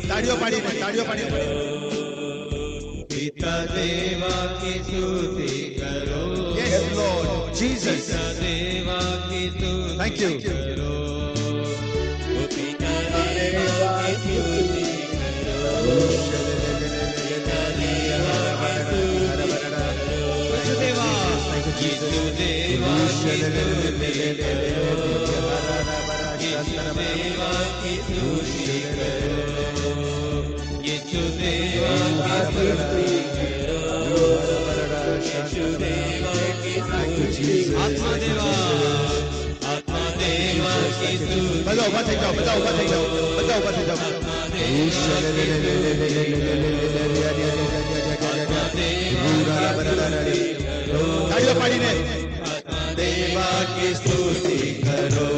ताड़ियों पाड़ी पिता देवा की स्तुति करो। Yes Lord Jesus. पिता देवा की स्तुति Thank you. करो। पिता देवा की स्तुति करो। पिता देवा की स्तुति करो। यीशु देवा की स्तुति करो। यीशु देवा की स्तुति करो। यीशु देवा की स्तुति करो। यीशु देवा की स्तुति करो। आत्मा देवा की स्तुति। बजाओ बात जाओ बजाओ बात जाओ बजाओ बात जाओ। ताड़ियों पाड़ी ने देवा की स्तुति करो।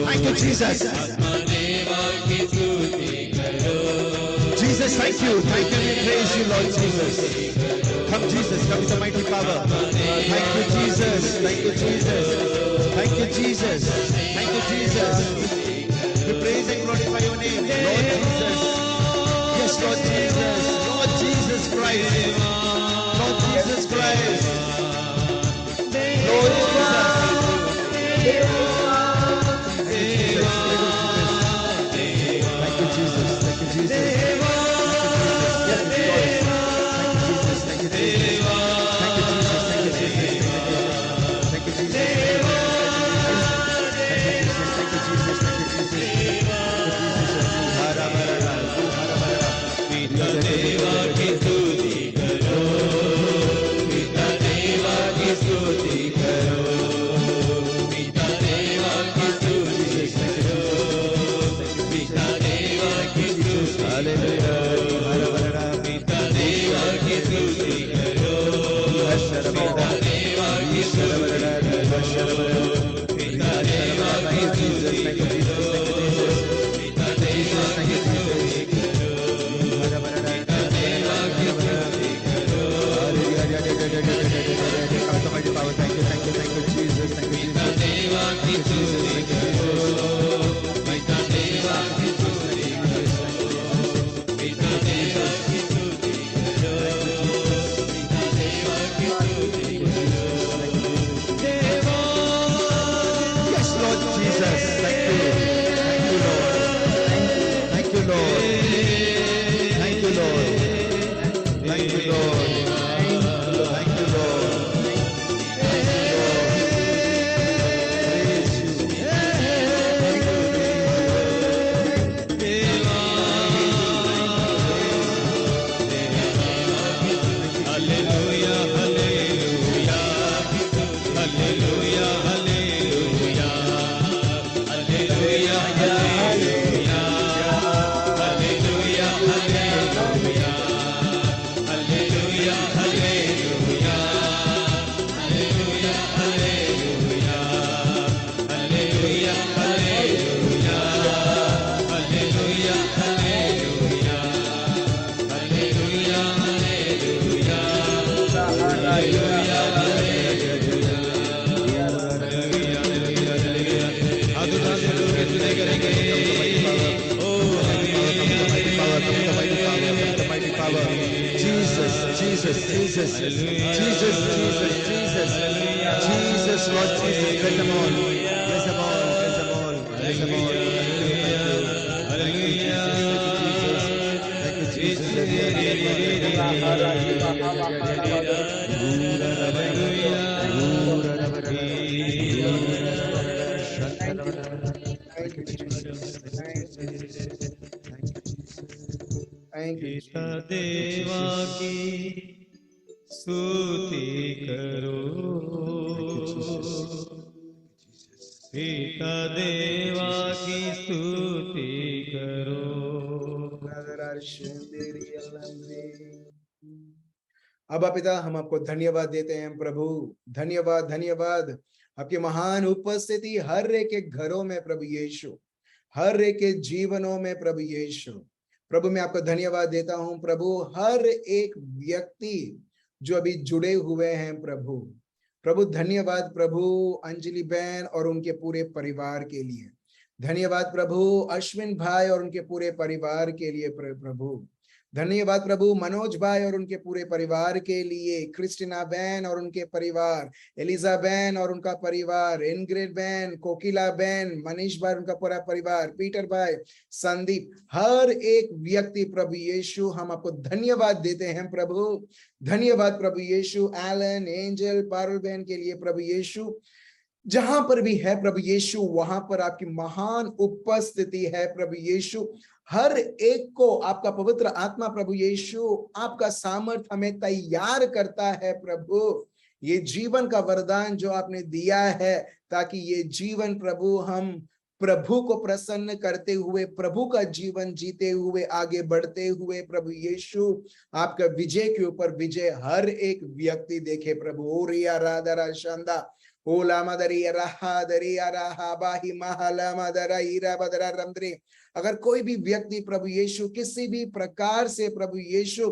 Thank you Jesus. आत्मा देवा की स्तुति करो। Jesus, thank you. Thank you. We praise you, Lord Jesus. Come, Jesus. Come with the mighty power. Thank you, Jesus. Thank you, Jesus. Thank you, Jesus. Thank you, Jesus. We praise and glorify your name, Lord Jesus. Yes, Lord Jesus. Lord Jesus Christ. Lord Jesus Christ. Lord Jesus. Thank you, Jesus. Thank you, Jesus. पिता देवा की स्तुति करो। पिता देवा की स्तुति करो। अब पिता हम आपको धन्यवाद देते हैं प्रभु। धन्यवाद धन्यवाद आपकी महान उपस्थिति हर एक के घरों में प्रभु यीशु, हर एक के जीवनों में प्रभु यीशु। प्रभु मैं आपको धन्यवाद देता हूं प्रभु, हर एक व्यक्ति जो अभी जुड़े हुए हैं प्रभु, प्रभु धन्यवाद प्रभु अंजलि बहन और उनके पूरे परिवार के लिए। धन्यवाद प्रभु अश्विन भाई और उनके पूरे परिवार के लिए प्रभु। धन्यवाद प्रभु मनोज भाई और उनके पूरे परिवार के लिए, क्रिस्टिना बहन और उनके परिवार, एलिजा बहन और उनका परिवार, इनग्रेड बहन, कोकिला बहन, मनीष भाई उनका पूरा परिवार, पीटर भाई, संदीप, हर एक व्यक्ति प्रभु यीशु हम आपको धन्यवाद देते हैं प्रभु। धन्यवाद प्रभु यीशु एलन, एंजल, पारुल बहन के लिए प्रभु यीशु। जहां पर भी है प्रभु यीशु वहां पर आपकी महान उपस्थिति है प्रभु यीशु। हर एक को आपका पवित्र आत्मा प्रभु यीशु, आपका सामर्थ हमें तैयार करता है प्रभु। ये जीवन का वरदान जो आपने दिया है, ताकि ये जीवन प्रभु हम प्रभु को प्रसन्न करते हुए, प्रभु का जीवन जीते हुए, आगे बढ़ते हुए प्रभु यीशु आपका विजय के ऊपर विजय हर एक व्यक्ति देखे प्रभु। ओरिया राधरा शांदा ओला मदरी रहा दरिया रहा बाही महला मदरा ईरा बदरा रमद्री। अगर कोई भी व्यक्ति प्रभु यीशु किसी भी प्रकार से प्रभु यीशु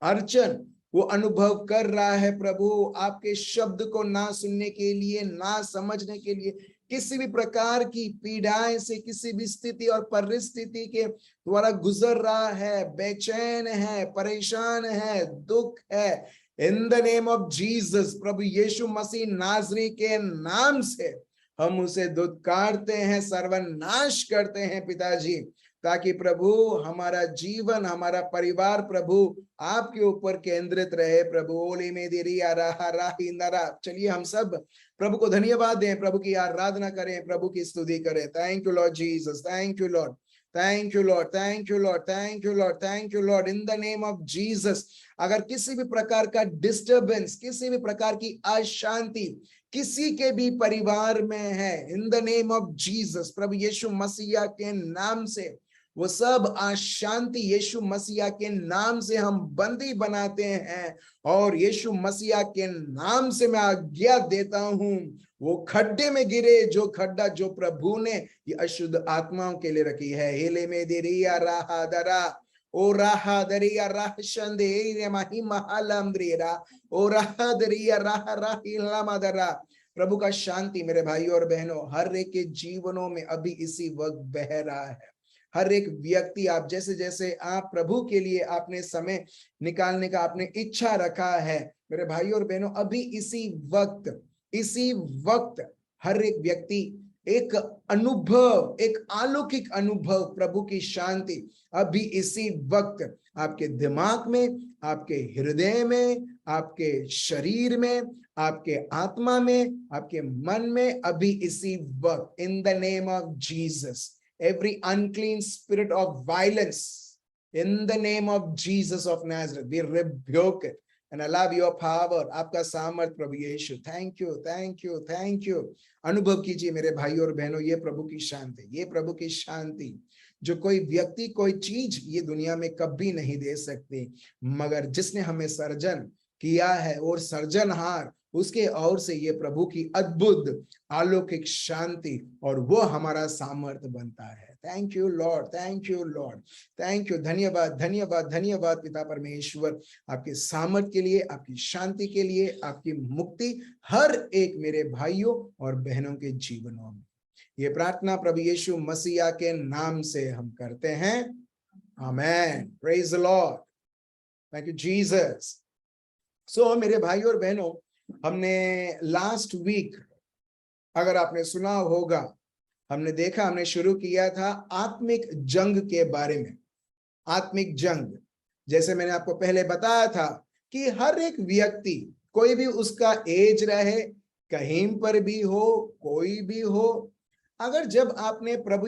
अर्चन वो अनुभव कर रहा है प्रभु, आपके शब्द को ना सुनने के लिए, ना समझने के लिए, किसी भी प्रकार की पीड़ाएं से, किसी भी स्थिति और परिस्थिति के द्वारा गुजर रहा है, बेचैन है, परेशान है, दुख है, in the name of Jesus प्रभु यीशु मसीह नाजरी के नाम से हम उसे धुतकारते हैं, सर्वनाश करते हैं पिताजी, ताकि प्रभु हमारा जीवन, हमारा परिवार प्रभु आपके ऊपर केंद्रित रहे प्रभु। ओली में दिरिया रहा राही नरा। चलिए हम सब प्रभु को धन्यवाद दें, प्रभु की आराधना करें, प्रभु की स्तुति करें। Thank you Lord Jesus, thank you Lord, thank you Lord, thank you Lord, thank you Lord, thank you Lord, in the name of Jesus. अगर किसी भी प्रकार का डिस्टर्बेंस, किसी भी प्रकार की अशांति किसी के भी परिवार में है, in the name of Jesus प्रभु यीशु मसीहा के नाम से वो सब अशांति यीशु मसीहा के नाम से हम बंदी बनाते हैं, और यीशु मसीहा के नाम से मैं आज्ञा देता हूं वो खड्डे में गिरे, जो खड्डा जो प्रभु ने ये अशुद्ध आत्माओं के लिए रखी है। हेले में देरिया राहा दरा ओ राहा दरिया राह शंदे माही महालमद्रेरा ओ राहा दरिया राह राहिलामदरा। प्रभु का शांति मेरे भाइयों और बहनों हर एक के जीवनों में अभी इसी वक्त बह रहा है। हर एक व्यक्ति, आप जैसे जैसे आप प्रभु के लिए आपने समय निकालने का आपने इच्छा रखा है मेरे भाइयों और बहनों, अभी इसी वक्त हर एक व्यक्ति एक अनुभव, एक अलौकिक अनुभव प्रभु की शांति अभी इसी वक्त आपके दिमाग में, आपके हृदय में, आपके शरीर में, आपके आत्मा में, आपके मन में, अभी इसी वक्त इन the name of Jesus every unclean spirit of violence in the name of Jesus of Nazareth we rebuke it and allow your power, आपका सामर्थ प्रभु यीशु। Thank you, thank you, thank you. अनुभव कीजिए मेरे भाइयों और बहनों ये प्रभु की शांति, ये प्रभु की शांति जो कोई व्यक्ति, कोई चीज ये दुनिया में कभी नहीं दे सकती, मगर जिसने हमें सर्जन किया है और सर्जनहार उसके ओर से ये प्रभु की अद्भुत अलौकिक शांति, और वो हमारा सामर्थ्य बनता है। Thank you Lord, thank you Lord, thank you. धन्यवाद, धन्यवाद, धन्यवाद पिता परमेश्वर आपके सामर्थ्य के लिए, आपकी शांति के लिए, आपकी मुक्ति हर एक मेरे भाइयों और बहनों के जीवनों में। ये प्रार्थना प्रभु यीशु मसीहा के नाम से हम करते हैं, आमेन। Praise the Lord, thank you Jesus. So मेरे भाइयों और बहनों, हमने लास्ट वीक, अगर आपने सुना होगा, हमने देखा, हमने शुरू किया था आत्मिक जंग के बारे में। आत्मिक जंग, जैसे मैंने आपको पहले बताया था कि हर एक व्यक्ति, कोई भी उसका एज रहे, कहीं पर भी हो, कोई भी हो, अगर जब आपने प्रभु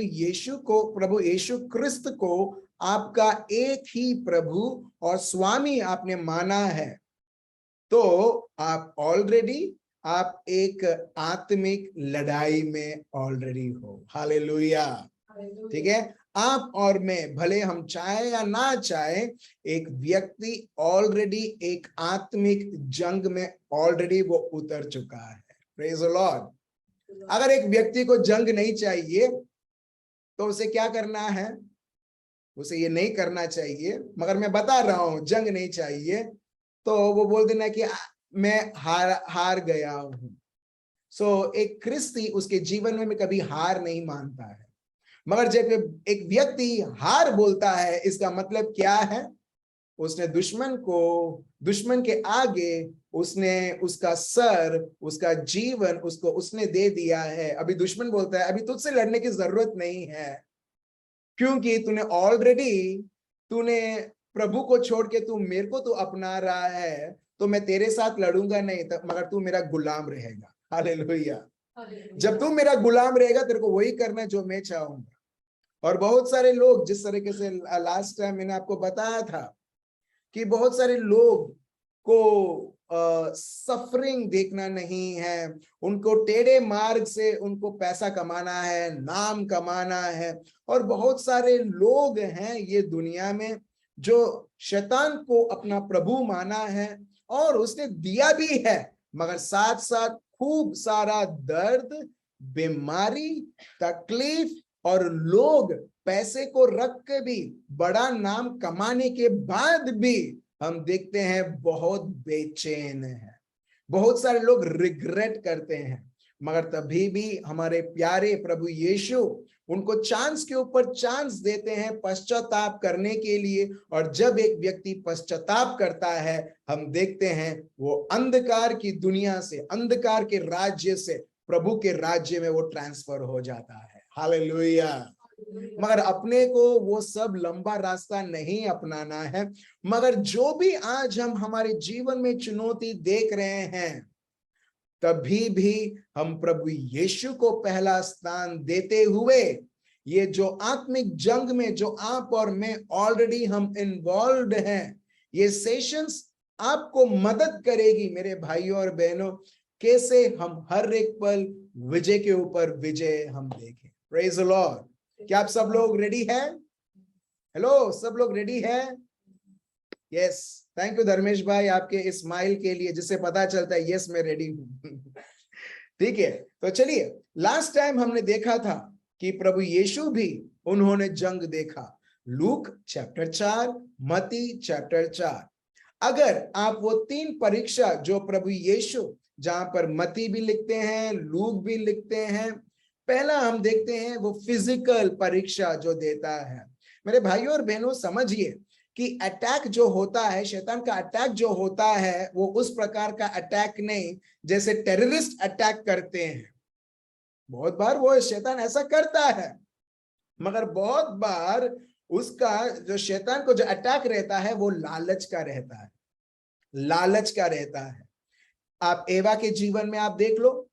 यीशु क्रिस्त को आपका एक ही प्रभु और स्वामी आपने माना है, तो आप एक आत्मिक लड़ाई में ऑलरेडी हो। हालेलुया, ठीक है। आप और मैं, भले हम चाहे या ना चाहे, एक व्यक्ति ऑलरेडी एक आत्मिक जंग में ऑलरेडी वो उतर चुका है। Praise the Lord. अगर एक व्यक्ति को जंग नहीं चाहिए तो उसे क्या करना है? उसे ये नहीं करना चाहिए, मगर मैं बता रहा हूं, जंग नहीं चाहिए तो वो बोल देना कि मैं हार गया हूं। सो एक ख्रिस्ती उसके जीवन में कभी हार नहीं मानता है, मगर जब एक व्यक्ति हार बोलता है, इसका मतलब क्या है? उसने दुश्मन के आगे उसने उसका सर, उसका जीवन उसको उसने दे दिया है। अभी दुश्मन बोलता है अभी तुझसे लड़ने की जरूरत नहीं है, क्योंकि तूने प्रभु को छोड़ के तू मेरे को तू अपना रहा है, तो मैं तेरे साथ लड़ूंगा नहीं, मगर तू मेरा गुलाम रहेगा। हालेलुया। जब तू मेरा गुलाम रहेगा, तेरे को वही करना है जो मैं चाहूंगा। और बहुत सारे लोग, जिस तरीके से लास्ट टाइम मैंने आपको बताया था कि बहुत सारे लोग को सफरिंग देखना नहीं है, उनको टेढ़े मार्ग से उनको पैसा कमाना है, नाम कमाना है। और बहुत सारे लोग हैं ये दुनिया में जो शैतान को अपना प्रभु माना है, और उसने दिया भी है, मगर साथ साथ खूब सारा दर्द, बीमारी, तकलीफ, और लोग पैसे को रख के भी, बड़ा नाम कमाने के बाद भी हम देखते हैं बहुत बेचैन है। बहुत सारे लोग रिग्रेट करते हैं, मगर तभी भी हमारे प्यारे प्रभु यीशु उनको चांस के ऊपर चांस देते हैं पश्चाताप करने के लिए। और जब एक व्यक्ति पश्चाताप करता है, हम देखते हैं वो अंधकार की दुनिया से, अंधकार के राज्य से प्रभु के राज्य में वो ट्रांसफर हो जाता है। हालेलुया। मगर अपने को वो सब लंबा रास्ता नहीं अपनाना है, मगर जो भी आज हम हमारे जीवन में चुनौती देख रहे हैं, तभी भी हम प्रभु यीशु को पहला स्थान देते हुए, ये जो आत्मिक जंग में जो आप और मैं ऑलरेडी हम इन्वॉल्व हैं, ये सेशंस आपको मदद करेगी मेरे भाइयों और बहनों, कैसे हम हर एक पल विजय के ऊपर विजय हम देखें। Praise the Lord. क्या आप सब लोग रेडी हैं? हेलो, सब लोग रेडी हैं? यस, थैंक यू धर्मेश भाई आपके इस स्माइल के लिए, जिससे पता चलता है यस मैं रेडी हूं। ठीक है, तो चलिए, लास्ट टाइम हमने देखा था कि प्रभु यीशु भी उन्होंने जंग देखा। लूक चैप्टर 4, मत्ती चैप्टर 4। अगर आप वो 3 परीक्षा जो प्रभु यीशु, जहां पर मत्ती भी लिखते हैं, लूक भी लिखते हैं, पहला हम देखते हैं वो फिजिकल परीक्षा जो देता है। मेरे भाइयों और बहनों, समझिए कि अटैक जो होता है, शैतान का अटैक जो होता है, वो उस प्रकार का अटैक नहीं जैसे टेररिस्ट अटैक करते हैं। बहुत बार वो शैतान ऐसा करता है, मगर बहुत बार उसका जो शैतान को जो अटैक रहता है वो लालच का रहता है, लालच का रहता है। आप एवा के जीवन में आप देख लो,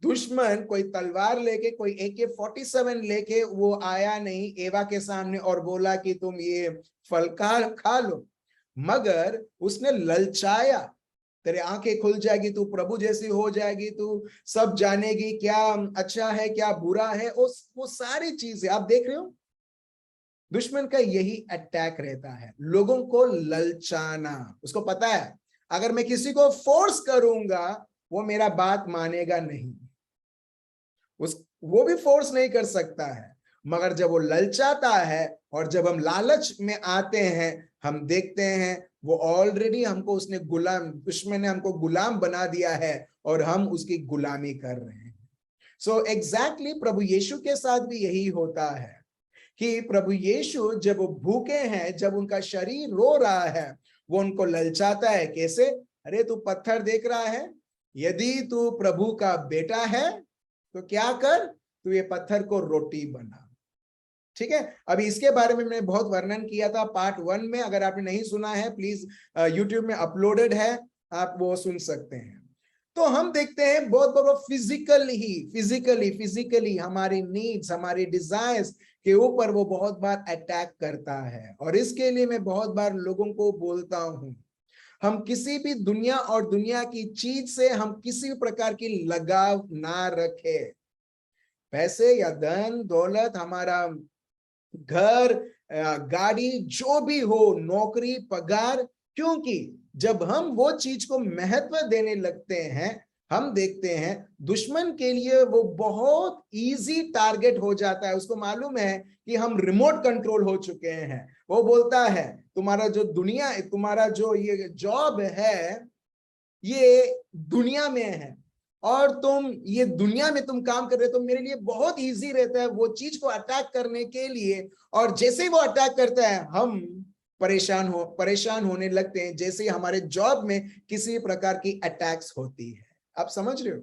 दुश्मन कोई तलवार लेके, कोई AK-47 लेके वो आया नहीं एवा के सामने और बोला कि तुम ये फल खा लो, मगर उसने ललचाया, तेरे आंखें खुल जाएगी, तू प्रभु जैसी हो जाएगी, तू सब जानेगी, क्या अच्छा है क्या बुरा है, वो सारी चीजें आप देख रहे हो। दुश्मन का यही अटैक रहता है, लोगों को ललचाना। उसको पता है अगर मैं किसी को फोर्स करूंगा वो मेरा बात मानेगा नहीं, वो भी फोर्स नहीं कर सकता है। मगर जब वो ललचाता है और जब हम लालच में आते हैं, हम देखते हैं वो ऑलरेडी हमको उसने दुश्मन ने हमको गुलाम बना दिया है और हम उसकी गुलामी कर रहे हैं। सो एग्जैक्टली प्रभु यीशु के साथ भी यही होता है कि प्रभु यीशु जब वो भूखे हैं, जब उनका शरीर रो रहा है, वो उनको ललचाता है। कैसे? अरे तू पत्थर देख रहा है, यदि तू प्रभु का बेटा है तो क्या कर, तू ये पत्थर को रोटी बना। ठीक है, अभी इसके बारे में मैंने बहुत वर्णन किया था पार्ट 1 में, अगर आपने नहीं सुना है प्लीज यूट्यूब में अपलोडेड है, आप वो सुन सकते हैं। तो हम देखते हैं बहुत बड़ा फिजिकली हमारी नीड्स, हमारी डिजायर्स के ऊपर वो बहुत बार अटैक करता है। और इसके लिए मैं बहुत बार लोगों को बोलता हूं, हम किसी भी दुनिया और दुनिया की चीज से हम किसी भी प्रकार की लगाव ना रखें। पैसे या धन दौलत, हमारा घर, गाड़ी, जो भी हो, नौकरी, पगार, क्योंकि जब हम वो चीज को महत्व देने लगते हैं, हम देखते हैं दुश्मन के लिए वो बहुत इजी टारगेट हो जाता है। उसको मालूम है कि हम रिमोट कंट्रोल हो चुके हैं। वो बोलता है तुम्हारा जो दुनिया, तुम्हारा जो ये जॉब है, ये दुनिया में है और तुम ये दुनिया में तुम काम कर रहे हो, तो मेरे लिए बहुत इजी रहता है वो चीज को अटैक करने के लिए। और जैसे ही वो अटैक करता है हम परेशान होने लगते हैं, जैसे ही हमारे जॉब में किसी प्रकार की अटैक्स होती है। आप समझ रहे हो?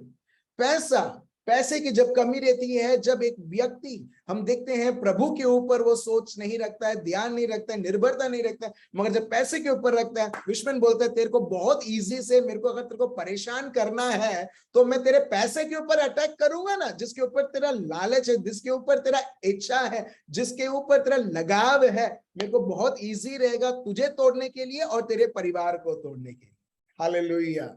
पैसे की जब कमी रहती है, जब एक व्यक्ति हम देखते हैं प्रभु के ऊपर वो सोच नहीं रखता है, ध्यान नहीं रखता है, निर्भरता नहीं रखता है, मगर जब पैसे के ऊपर रखता है, दुश्मन बोलता है तेरे को बहुत इजी से मेरे को अगर तेरे को परेशान करना है तो मैं तेरे पैसे के ऊपर अटैक करूंगा ना, जिसके ऊपर तेरा लालच है, जिसके ऊपर तेरा इच्छा है, जिसके ऊपर तेरा लगाव है, मेरे को बहुत इजी रहेगा तुझे तोड़ने के लिए और तेरे परिवार को तोड़ने के लिए। हालेलुया।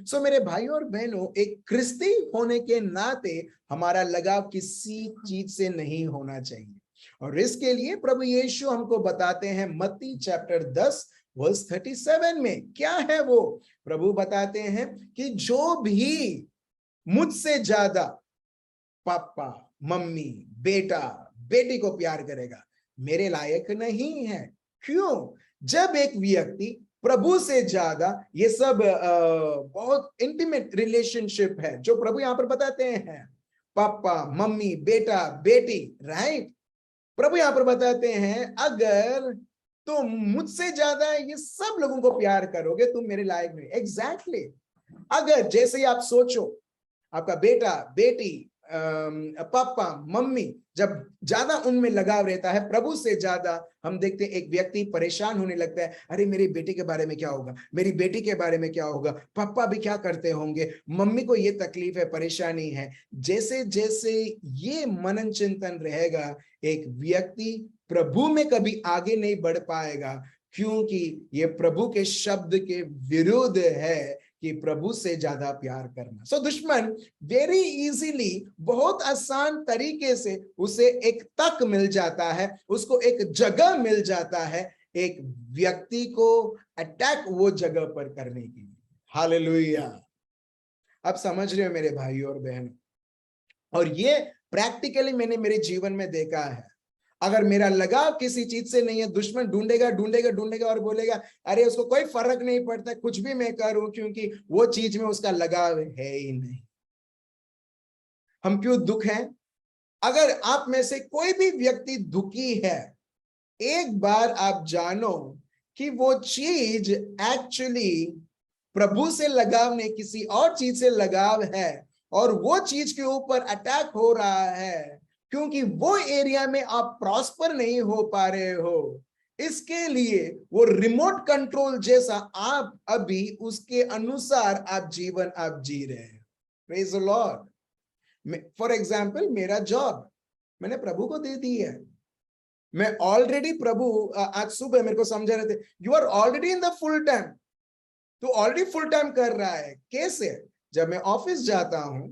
सो मेरे भाइयों और बहनों, एक क्रिस्ती होने के नाते हमारा लगाव किसी चीज से नहीं होना चाहिए। और इसके लिए प्रभु यीशु हमको बताते हैं मत्ती चैप्टर 10 वर्स 37 में। क्या है वो? प्रभु बताते हैं कि जो भी मुझसे ज्यादा पापा, मम्मी, बेटा, बेटी को प्यार करेगा मेरे लायक नहीं है। क्यों? जब एक व्यक्ति प्रभु से ज्यादा, ये सब बहुत इंटीमेट रिलेशनशिप है जो प्रभु यहां पर बताते हैं, पापा, मम्मी, बेटा, बेटी, राइट। प्रभु यहां पर बताते हैं अगर तुम मुझसे ज्यादा ये सब लोगों को प्यार करोगे तुम मेरे लायक नहीं। एग्जैक्टली। अगर जैसे ही आप सोचो आपका बेटा, बेटी, पापा, मम्मी, जब ज्यादा उनमें लगाव रहता है प्रभु से ज्यादा, हम देखते हैं एक व्यक्ति परेशान होने लगता है, अरे मेरी बेटी के बारे में क्या होगा, मेरी बेटी के बारे में क्या होगा, पापा भी क्या करते होंगे, मम्मी को ये तकलीफ है, परेशानी है। जैसे जैसे ये मनन चिंतन रहेगा, एक व्यक्ति प्रभु में कभी आगे नहीं बढ़ पाएगा, क्योंकि ये प्रभु के शब्द के विरुद्ध है कि प्रभु से ज्यादा प्यार करना। सो दुश्मन वेरी इजीली, बहुत आसान तरीके से उसे एक तक मिल जाता है, उसको एक जगह मिल जाता है एक व्यक्ति को अटैक वो जगह पर करने की। हालेलुया। आप समझ रहे हो मेरे भाइयों और बहनों? और ये प्रैक्टिकली मैंने मेरे जीवन में देखा है। अगर मेरा लगाव किसी चीज से नहीं है, दुश्मन ढूंढेगा ढूंढेगा ढूंढेगा और बोलेगा अरे उसको कोई फर्क नहीं पड़ता कुछ भी मैं करूं, क्योंकि वो चीज में उसका लगाव है ही नहीं। हम क्यों दुख हैं? अगर आप में से कोई भी व्यक्ति दुखी है, एक बार आप जानो कि वो चीज एक्चुअली प्रभु से लगाव नहीं, किसी और चीज से लगाव है, और वो चीज के ऊपर अटैक हो रहा है क्योंकि वो एरिया में आप प्रॉस्पर नहीं हो पा रहे हो। इसके लिए वो रिमोट कंट्रोल जैसा आप अभी उसके अनुसार आप जीवन आप जी रहे हैं। Praise the Lord. For example मेरा जॉब मैंने प्रभु को दे दी है। मैं ऑलरेडी प्रभु आज सुबह मेरे को समझा रहे थे, you are already in the full time, तू ऑलरेडी फुल टाइम कर रहा है। कैसे? जब मैं ऑफिस जाता हूं,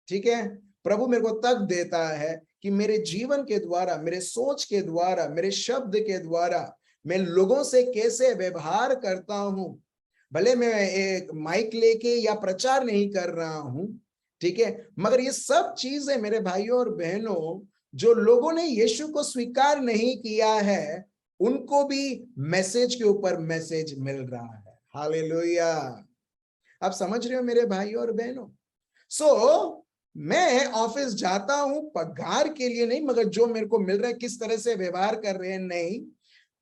ठीक है, प्रभु मेरे को तक देता है कि मेरे जीवन के द्वारा, मेरे सोच के द्वारा, मेरे शब्द के द्वारा मैं लोगों से कैसे व्यवहार करता हूं। भले मैं एक माइक लेके या प्रचार नहीं कर रहा हूं, ठीक है, मगर ये सब चीजें मेरे भाइयों और बहनों, जो लोगों ने यीशु को स्वीकार नहीं किया है उनको भी मैसेज के ऊपर मैसेज मिल रहा है। हालेलुया। आप समझ रहे हो मेरे भाइयों और बहनों? सो मैं ऑफिस जाता हूं पगार के लिए नहीं, मगर जो मेरे को मिल रहा है किस तरह से व्यवहार कर रहे हैं नहीं,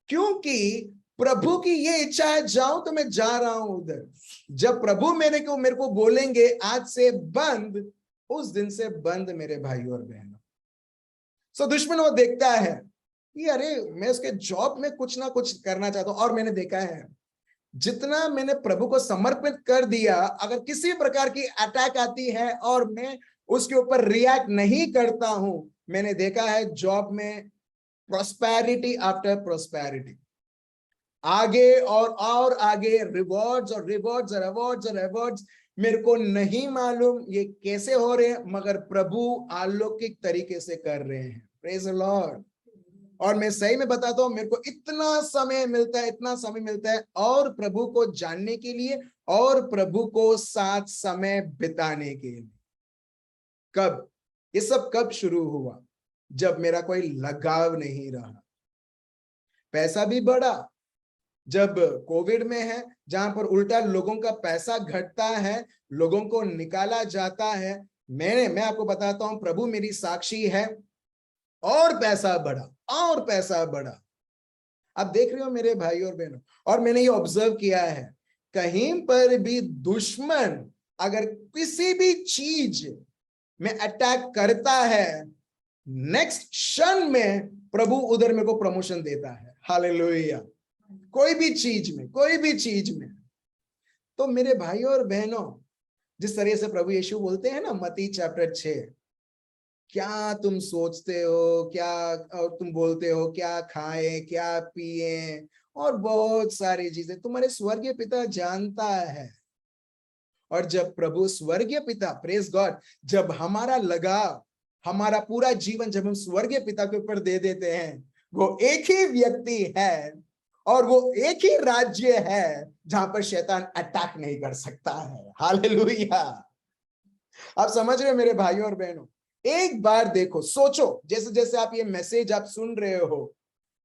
क्योंकि प्रभु की ये इच्छा है जाऊं तो मैं जा रहा हूं उधर। जब प्रभु मेरे को बोलेंगे आज से बंद, उस दिन से बंद मेरे भाइयों और बहनों। सो दुश्मन वो देखता है कि अरे मैं उसके जॉब में कुछ ना कुछ करना चाहता हूं। और मैंने देखा है जितना मैंने प्रभु को समर्पित कर दिया, अगर किसी प्रकार की अटैक आती है और मैं उसके ऊपर रिएक्ट नहीं करता हूं, मैंने देखा है जॉब में प्रोस्पेरिटी आफ्टर प्रोस्पेरिटी, आगे और आगे रिवॉर्ड्स और रिवॉर्ड्स और अवार्ड्स और अवार्ड्स। मेरे को नहीं मालूम ये कैसे हो रहे हैं, मगर प्रभु अलौकिक तरीके से कर रहे हैं। Praise the Lord. और मैं सही में बताता हूं, मेरे को इतना समय मिलता है, इतना समय मिलता है और प्रभु को जानने के लिए और प्रभु को साथ समय बिताने के लिए। कब ये सब कब शुरू हुआ? जब मेरा कोई लगाव नहीं रहा। पैसा भी बढ़ा, जब कोविड में है, जहां पर उल्टा लोगों का पैसा घटता है, लोगों को निकाला जाता है, मैं आपको बताता हूं, प्रभु मेरी साक्षी है, और पैसा बढ़ा, और पैसा बढ़ा। आप देख रहे हो मेरे भाई और बहनों, और मैंने ये ऑब्जर्व किया है, कहीं पर भी दुश्मन अगर किसी भी चीज में अटैक करता है, नेक्स्ट क्षण में प्रभु उधर मेरे को प्रमोशन देता है। हालेलुया। कोई भी चीज में, कोई भी चीज में। तो मेरे भाई और बहनों, जिस तरह से प्रभु यीशु बोलते हैं ना मत्ती चैप्टर 6, क्या तुम सोचते हो, क्या और तुम बोलते हो, क्या खाएं, क्या पिए, और बहुत सारी चीजें तुम्हारे स्वर्गीय पिता जानता है। और जब प्रभु स्वर्गीय पिता, प्रेज गॉड, जब हमारा लगाव, हमारा पूरा जीवन जब हम स्वर्गीय पिता के ऊपर दे देते हैं, वो एक ही व्यक्ति है और वो एक ही राज्य है जहां पर शैतान अटैक नहीं कर सकता है। हालेलुया। आप समझ रहे हो मेरे भाइयों और बहनों? एक बार देखो, सोचो, जैसे जैसे आप ये मैसेज आप सुन रहे हो,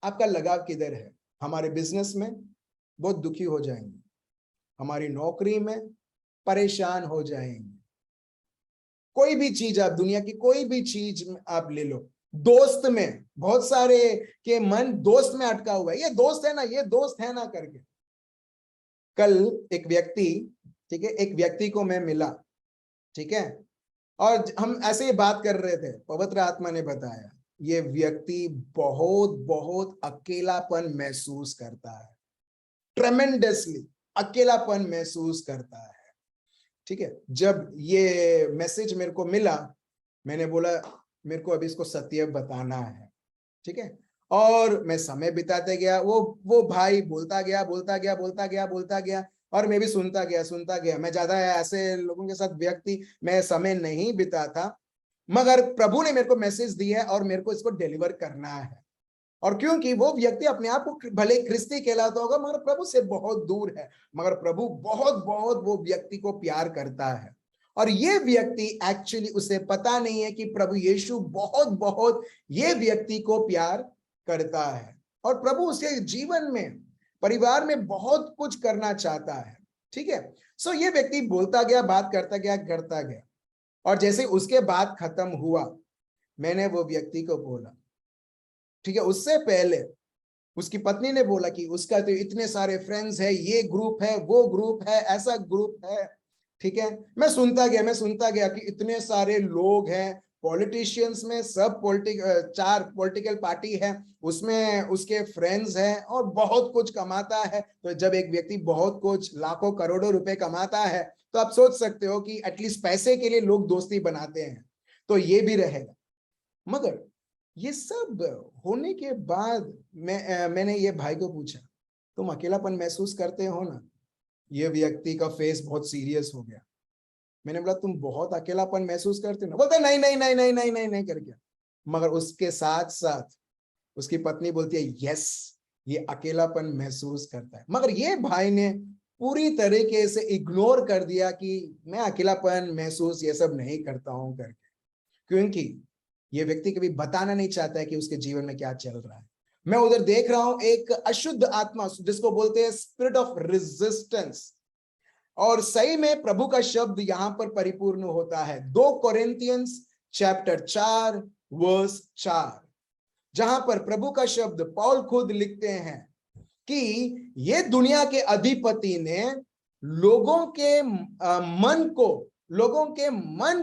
आपका लगाव किधर है? हमारे बिजनेस में बहुत दुखी हो जाएंगे, हमारी नौकरी में परेशान हो जाएंगे, कोई भी चीज आप, दुनिया की कोई भी चीज आप ले लो, दोस्त में, बहुत सारे के मन दोस्त में अटका हुआ है, ये दोस्त है ना, ये दोस्त है ना करके। कल एक व्यक्ति, ठीक है, एक व्यक्ति को मैं मिला, ठीक है, और हम ऐसे ही बात कर रहे थे, पवित्र आत्मा ने बताया ये व्यक्ति बहुत बहुत अकेलापन महसूस करता है, ट्रेमेंडसली अकेलापन महसूस करता है। ठीक है, जब ये मैसेज मेरे को मिला, मैंने बोला मेरे को अभी इसको सत्य बताना है, ठीक है, और मैं समय बिताते गया, वो भाई बोलता गया, और मैं भी सुनता गया। मैं ज्यादा ऐसे लोगों के साथ मैं समय नहीं बिताता, मगर प्रभु ने मेरे को मैसेज दिया है और मेरे को इसको डिलीवर करना है। और क्योंकि वो व्यक्ति अपने आप को भले ख्रिस्ती कहलाता होगा, मगर प्रभु से बहुत दूर है, मगर प्रभु बहुत बहुत वो व्यक्ति को प्यार करता है। और ये व्यक्ति एक्चुअली उसे पता नहीं है कि प्रभु यीशु बहुत बहुत ये व्यक्ति को प्यार करता है, और प्रभु उसके जीवन में, परिवार में बहुत कुछ करना चाहता है। ठीक है, सो ये व्यक्ति बोलता गया, बात करता गया, और जैसे उसके बात खत्म हुआ, मैंने वो व्यक्ति को बोला, ठीक है, उससे पहले उसकी पत्नी ने बोला कि उसका तो इतने सारे फ्रेंड्स है, ये ग्रुप है, वो ग्रुप है, ऐसा ग्रुप है। ठीक है, मैं सुनता गया कि इतने सारे लोग हैं, पॉलिटिशियंस में सब 4 पॉलिटिकल पार्टी है, उसमें उसके फ्रेंड्स हैं और बहुत कुछ कमाता है। तो जब एक व्यक्ति बहुत कुछ लाखों करोड़ों रुपए कमाता है, तो आप सोच सकते हो कि एटलीस्ट पैसे के लिए लोग दोस्ती बनाते हैं, तो ये भी रहेगा। मगर ये सब होने के बाद मैंने ये भाई को पूछा, तुम अकेलापन महसूस करते हो ना? ये व्यक्ति का फेस बहुत सीरियस हो गया। मैंने बोला तुम बहुत अकेलापन महसूस करते हो ना? बोलता नहीं करके। मगर उसके साथ साथ उसकी पत्नी बोलती है यस, ये अकेलापन महसूस करता है। मगर ये भाई ने पूरी तरीके से इग्नोर कर दिया कि मैं अकेलापन महसूस ये सब नहीं करता हूं करके, क्योंकि ये व्यक्ति कभी बताना नहीं चाहता है कि उसके जीवन में क्या चल रहा है। मैं उधर देख रहा हूं एक अशुद्ध आत्मा, जिसको बोलते हैं स्पिरिट ऑफ रेजिस्टेंस, और सही में प्रभु का शब्द यहां पर परिपूर्ण होता है 2 कोरिन्थियंस चैप्टर 4 वर्स 4, जहां पर प्रभु का शब्द पौल खुद लिखते हैं कि ये दुनिया के अधिपति ने लोगों के मन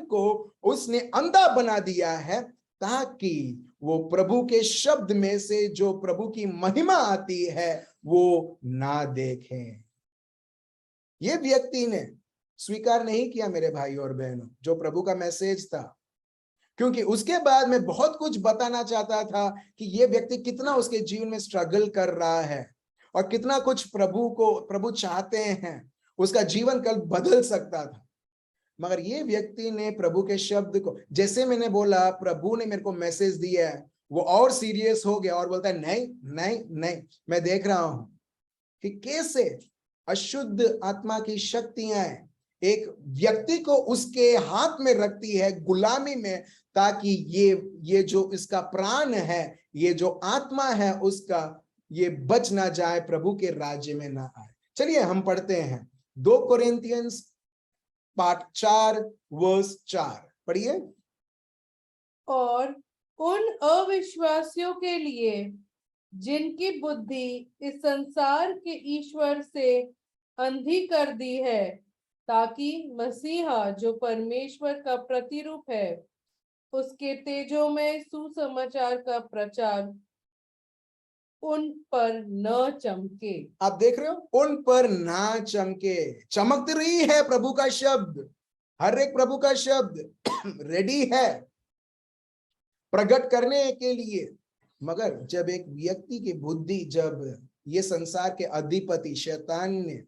को उसने अंधा बना दिया है, ताकि वो प्रभु के शब्द में से जो प्रभु की महिमा आती है वो ना देखें। ये व्यक्ति ने स्वीकार नहीं किया मेरे भाई और बहनों जो प्रभु का मैसेज था, क्योंकि उसके बाद मैं बहुत कुछ बताना चाहता था कि ये व्यक्ति कितना उसके जीवन में स्ट्रगल कर रहा है और कितना कुछ प्रभु चाहते हैं, उसका जीवन कल बदल सकता था। मगर ये व्यक्ति ने प्रभु के शब्द को, जैसे मैंने बोला प्रभु ने मेरे को मैसेज दिया है, वो और सीरियस हो गया और बोलता है नहीं। मैं देख रहा हूं कि कैसे अशुद्ध आत्मा की शक्तियां एक व्यक्ति को उसके हाथ में रखती है गुलामी में, ताकि ये जो इसका प्राण है, ये जो आत्मा है उसका, ये बच ना जाए, प्रभु के राज्य में ना आए। चलिए हम पढ़ते हैं 2 कोरिन्थियंस पाठ 4 वर्स 4 पढ़िए। और उन अविश्वासियों के लिए जिनकी बुद्धि इस संसार के ईश्वर से अंधी कर दी है, ताकि मसीहा जो परमेश्वर का प्रतिरूप है उसके तेजोमय सुसमाचार का प्रचार उन पर न चमके। आप देख रहे हो, उन पर ना चमके। चमक रही है प्रभु का शब्द, हर एक प्रभु का शब्द रेडी है प्रकट करने के लिए। मगर जब एक व्यक्ति की बुद्धि, जब ये संसार के अधिपति शैतान ने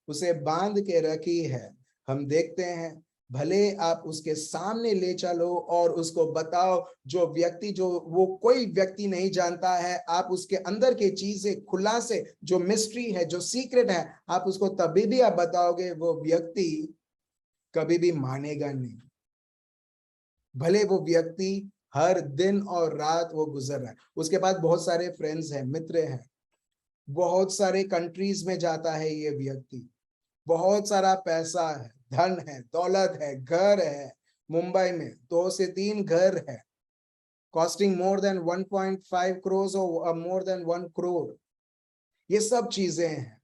उसे बांध के रखी है, हम देखते हैं भले आप उसके सामने ले चलो और उसको बताओ, जो व्यक्ति, जो वो कोई व्यक्ति नहीं जानता है, आप उसके अंदर की चीजें खुला से, जो मिस्ट्री है, जो सीक्रेट है, आप उसको तभी भी आप बताओगे, वो व्यक्ति कभी भी मानेगा नहीं। भले वो व्यक्ति हर दिन और रात वो गुजर रहा है, उसके पास बहुत सारे फ्रेंड्स हैं, मित्र हैं, बहुत सारे कंट्रीज में जाता है ये व्यक्ति, बहुत सारा पैसा है, धन है, दौलत है, घर है, मुंबई में 2 से 3 घर है, कॉस्टिंग मोर देन 1.5 करोड़ और मोर देन 1 करोड़, ये सब चीजें हैं,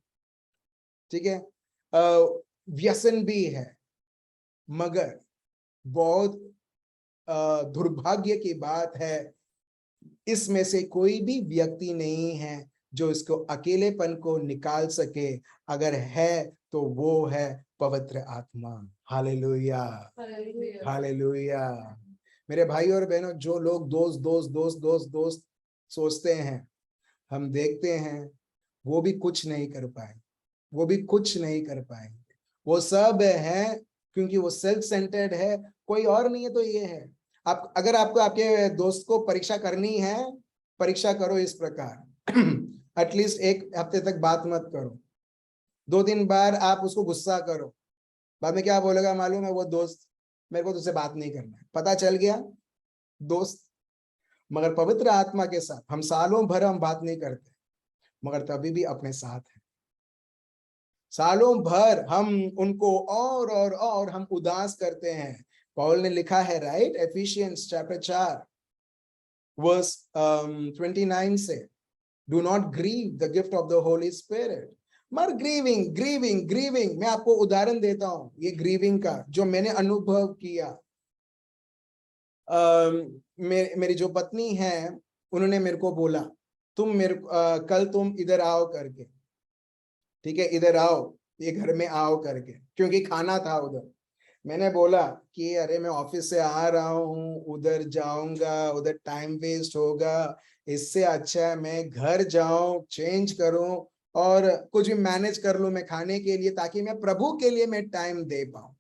ठीक है। व्यसन भी है। मगर बहुत दुर्भाग्य की बात है, इसमें से कोई भी व्यक्ति नहीं है जो इसको अकेलेपन को निकाल सके। अगर है तो वो है पवित्र आत्मा। Hallelujah, hallelujah. मेरे भाई और बहनों, जो लोग दोस्त दोस्त दोस्त दोस्त दोस्त सोचते हैं, हम देखते हैं वो भी कुछ नहीं कर पाए, वो भी कुछ नहीं कर पाएंगे। वो सब है क्योंकि वो सेल्फ सेंटर्ड है, कोई और नहीं है तो ये है। आप अगर आपको आपके दोस्त को परीक्षा करनी है, परीक्षा करो इस प्रकार एटलीस्ट 1 हफ्ते तक बात मत करो, 2-3 बार आप उसको गुस्सा करो, बाद में क्या बोलेगा मालूम है, वो दोस्त मेरे को तुझसे बात नहीं करना है, पता चल गया दोस्त। मगर पवित्र आत्मा के साथ हम सालों भर हम बात नहीं करते, मगर तभी भी अपने साथ है, सालों भर हम उनको और हम उदास करते हैं। पौल ने लिखा है, राइट, एफिशियंस चैप्टर 4 वर्स 29 से, do not grieve the gift of the Holi spirit. मगर ग्रीविंग मैं आपको उदाहरण देता हूं ये ग्रीविंग का, जो मैंने अनुभव किया। मेरी जो पत्नी है, उन्होंने मेरे को बोला, तुम कल तुम इधर आओ करके, ठीक है, इधर आओ, ये घर में आओ करके, क्योंकि खाना था उधर। मैंने बोला कि अरे मैं ऑफिस से आ रहा हूँ, उधर जाऊंगा, उधर टाइम वेस्ट होगा, इससे अच्छा है मैं घर जाऊं, चेंज करूं और कुछ भी मैनेज कर लूं मैं खाने के लिए, ताकि मैं प्रभु के लिए मैं टाइम दे पाऊं,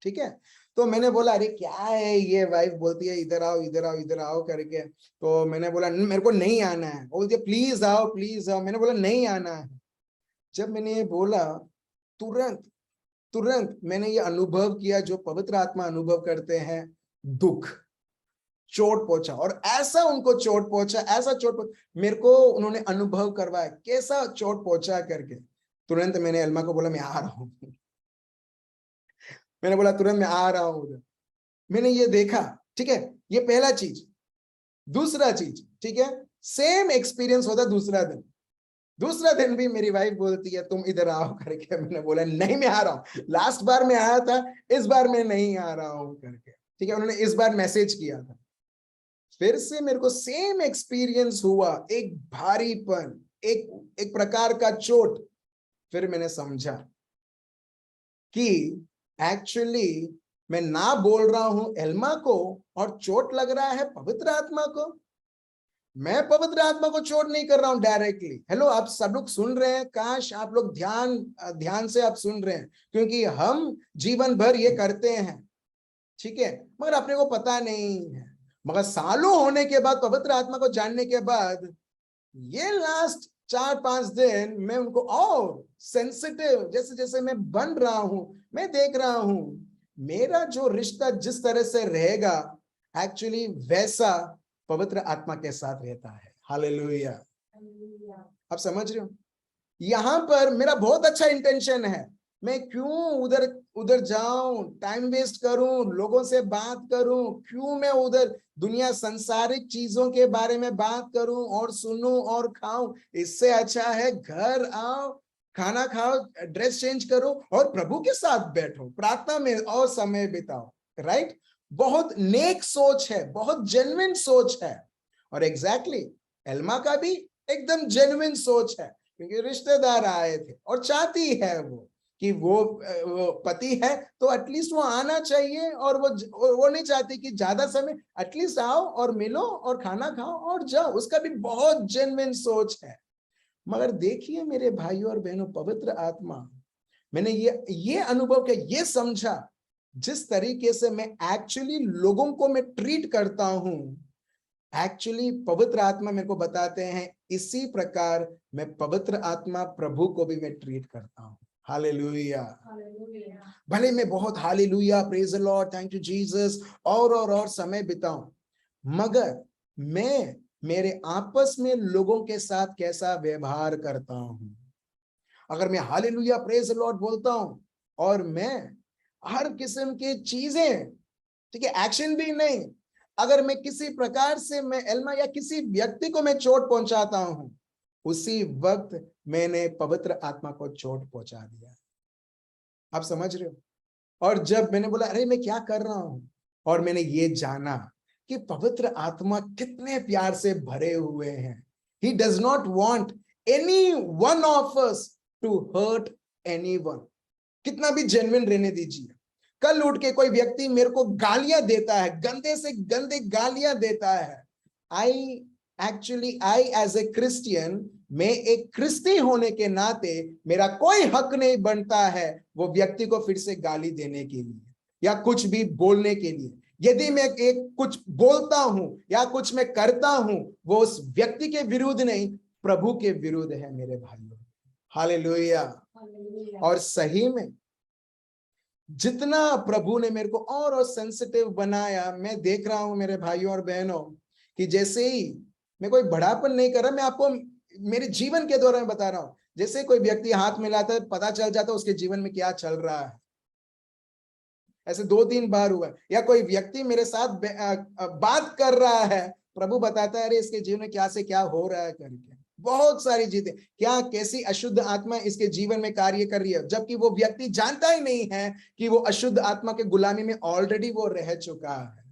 ठीक है। तो मैंने बोला अरे क्या है, ये वाइफ बोलती है इधर आओ इधर आओ इधर आओ करके। तो मैंने बोला मेरे को नहीं आना है, बोलती है प्लीज आओ प्लीज आओ। मैंने बोला नहीं आना है। जब मैंने ये बोला, तुरंत मैंने ये अनुभव किया जो पवित्र आत्मा अनुभव करते हैं, दुख, चोट पहुंचा। और ऐसा उनको चोट पहुंचा, ऐसा चोट पहुंचा, मेरे को उन्होंने अनुभव करवाया कैसा चोट पहुंचा करके। तुरंत मैंने अलमा को बोला मैं आ रहा हूं, मैंने बोला तुरंत मैं आ रहा हूं उधर। मैंने ये देखा, ठीक है, ये पहला चीज। दूसरा चीज, ठीक है, सेम एक्सपीरियंस होता दूसरा दिन भी मेरी वाइफ बोलती है तुम इधर आओ करके। मैंने बोला नहीं मैं आ रहा हूं, लास्ट बार मैं आया था, इस बार मैं नहीं आ रहा हूं करके, ठीक है। उन्होंने इस बार मैसेज किया था, फिर से मेरे को सेम एक्सपीरियंस हुआ, एक भारीपन, एक प्रकार का चोट। फिर मैंने समझा कि एक्चुअली मैं ना बोल रहा हूं एल्मा को और चोट लग रहा है पवित्र आत्मा को। मैं पवित्र आत्मा को चोट नहीं कर रहा हूं डायरेक्टली। हेलो, आप सब लोग सुन रहे हैं? काश आप लोग ध्यान से आप सुन रहे हैं, क्योंकि हम जीवन भर ये करते हैं, ठीक है, मगर अपने को पता नहीं है। मगर सालों होने के बाद, पवित्र आत्मा को जानने के बाद, ये लास्ट 4-5 दिन मैं उनको और सेंसिटिव, जैसे जैसे मैं बन रहा हूं, मैं देख रहा हूं मेरा जो रिश्ता जिस तरह से रहेगा, एक्चुअली वैसा पवित्र आत्मा के साथ रहता है। हालेलुया, आप समझ रहे हो? यहाँ पर मेरा बहुत अच्छा इंटेंशन है, मैं क्यों उधर उधर जाऊं, टाइम वेस्ट करूं, लोगों से बात करूं, क्यों मैं उधर दुनिया संसारिक चीजों के बारे में बात करूं और सुनूं और खाऊं। इससे अच्छा है घर आओ, खाना खाओ, ड्रेस चेंज करो और प्रभु के साथ बैठो, प्रार्थना में और समय बिताओ। राइट? बहुत नेक सोच है, बहुत जेन्युइन सोच है। और एग्जैक्टली एल्मा का भी एकदम जेन्युइन सोच है, क्योंकि रिश्तेदार आए थे और चाहती है वो कि वो पति है तो एटलीस्ट वो आना चाहिए, और वो नहीं चाहती कि ज्यादा समय, एटलीस्ट आओ और मिलो और खाना खाओ और जाओ। उसका भी बहुत जेन्युइन सोच है। मगर देखिए मेरे भाइयों और बहनों, पवित्र आत्मा, मैंने ये अनुभव किया, ये समझा, जिस तरीके से मैं एक्चुअली लोगों को मैं ट्रीट करता हूं, एक्चुअली पवित्र आत्मा मेरे को बताते हैं इसी प्रकार मैं पवित्र आत्मा प्रभु को भी मैं ट्रीट करता हूं। हालेलुया। भले मैं बहुत hallelujah, praise the Lord, thank you Jesus और समय बिताऊं, मगर मैं मेरे आपस में लोगों के साथ कैसा व्यवहार करता हूं। अगर मैं हालेलुया प्रेज द लॉर्ड बोलता हूं और मैं हर किस्म की चीजें, ठीक है, एक्शन भी नहीं, अगर मैं किसी प्रकार से मैं एल्मा या किसी व्यक्ति को मैं चोट पहुंचाता हूं, उसी वक्त मैंने पवित्र आत्मा को चोट पहुंचा दिया। आप समझ रहे हो? और जब मैंने बोला अरे मैं क्या कर रहा हूं, और मैंने ये जाना कि पवित्र आत्मा कितने प्यार से भरे हुए हैं। He does not want any one of us to hurt anyone. कितना भी जेन्युइन रहने दीजिए, कल उठ के कोई व्यक्ति मेरे को गालियां देता है, गंदे से गंदे गालियां देता है, आई एज ए क्रिश्चियन, मैं एक क्रिस्ती होने के नाते मेरा कोई हक नहीं बनता है वो व्यक्ति को फिर से गाली देने के लिए या कुछ भी बोलने के लिए। यदि मैं एक कुछ बोलता हूं या कुछ मैं करता हूं, वो उस व्यक्ति के विरुद्ध नहीं, प्रभु के विरुद्ध है मेरे भाइयों। हालेलुया। और सही में जितना प्रभु ने मेरे को और सेंसिटिव बनाया, मैं देख रहा हूं मेरे भाइयों और बहनों कि जैसे ही, मैं कोई बड़ापन नहीं कर रहा, मैं आपको मेरे जीवन के दौरान बता रहा हूं, जैसे कोई व्यक्ति हाथ मिलाता है पता चल जाता है उसके जीवन में क्या चल रहा है। ऐसे 2-3 बार हुआ। या कोई व्यक्ति मेरे साथ बात कर रहा है, प्रभु बताता है अरे इसके जीवन में क्या से क्या हो रहा है करके। बहुत सारी चीजें, क्या कैसी अशुद्ध आत्मा इसके जीवन में कार्य कर रही है, जबकि वो व्यक्ति जानता ही नहीं है कि वो अशुद्ध आत्मा के गुलामी में ऑलरेडी वो रह चुका है।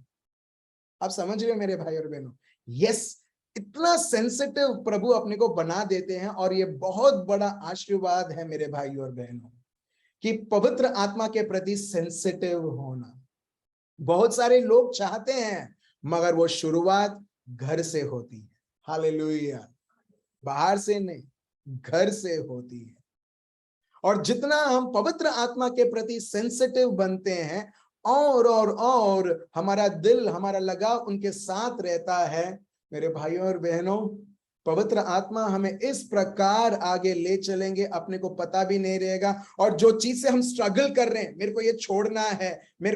आप समझ रहे हो मेरे भाई और बहनों? यस, इतना सेंसिटिव प्रभु अपने को बना देते हैं, और ये बहुत बड़ा आशीर्वाद है मेरे भाई और बहनों कि पवित्र आत्मा के प्रति सेंसिटिव होना। बहुत सारे लोग चाहते हैं, मगर वो शुरुआत घर से होती है। हालेलुया। बाहर से नहीं, घर से होती है। और जितना हम पवित्र आत्मा के प्रति सेंसिटिव बनते हैं, और हमारा दिल, हमारा लगाव उनके साथ रहता है, मेरे भाइयों और बहनों, पवित्र आत्मा हमें इस प्रकार आगे ले चलेंगे, अपने को पता भी नहीं रहेगा। और जो चीज से हम स्ट्रगल कर रहे हैं, मेरे को ये छोड़ना है, मेरे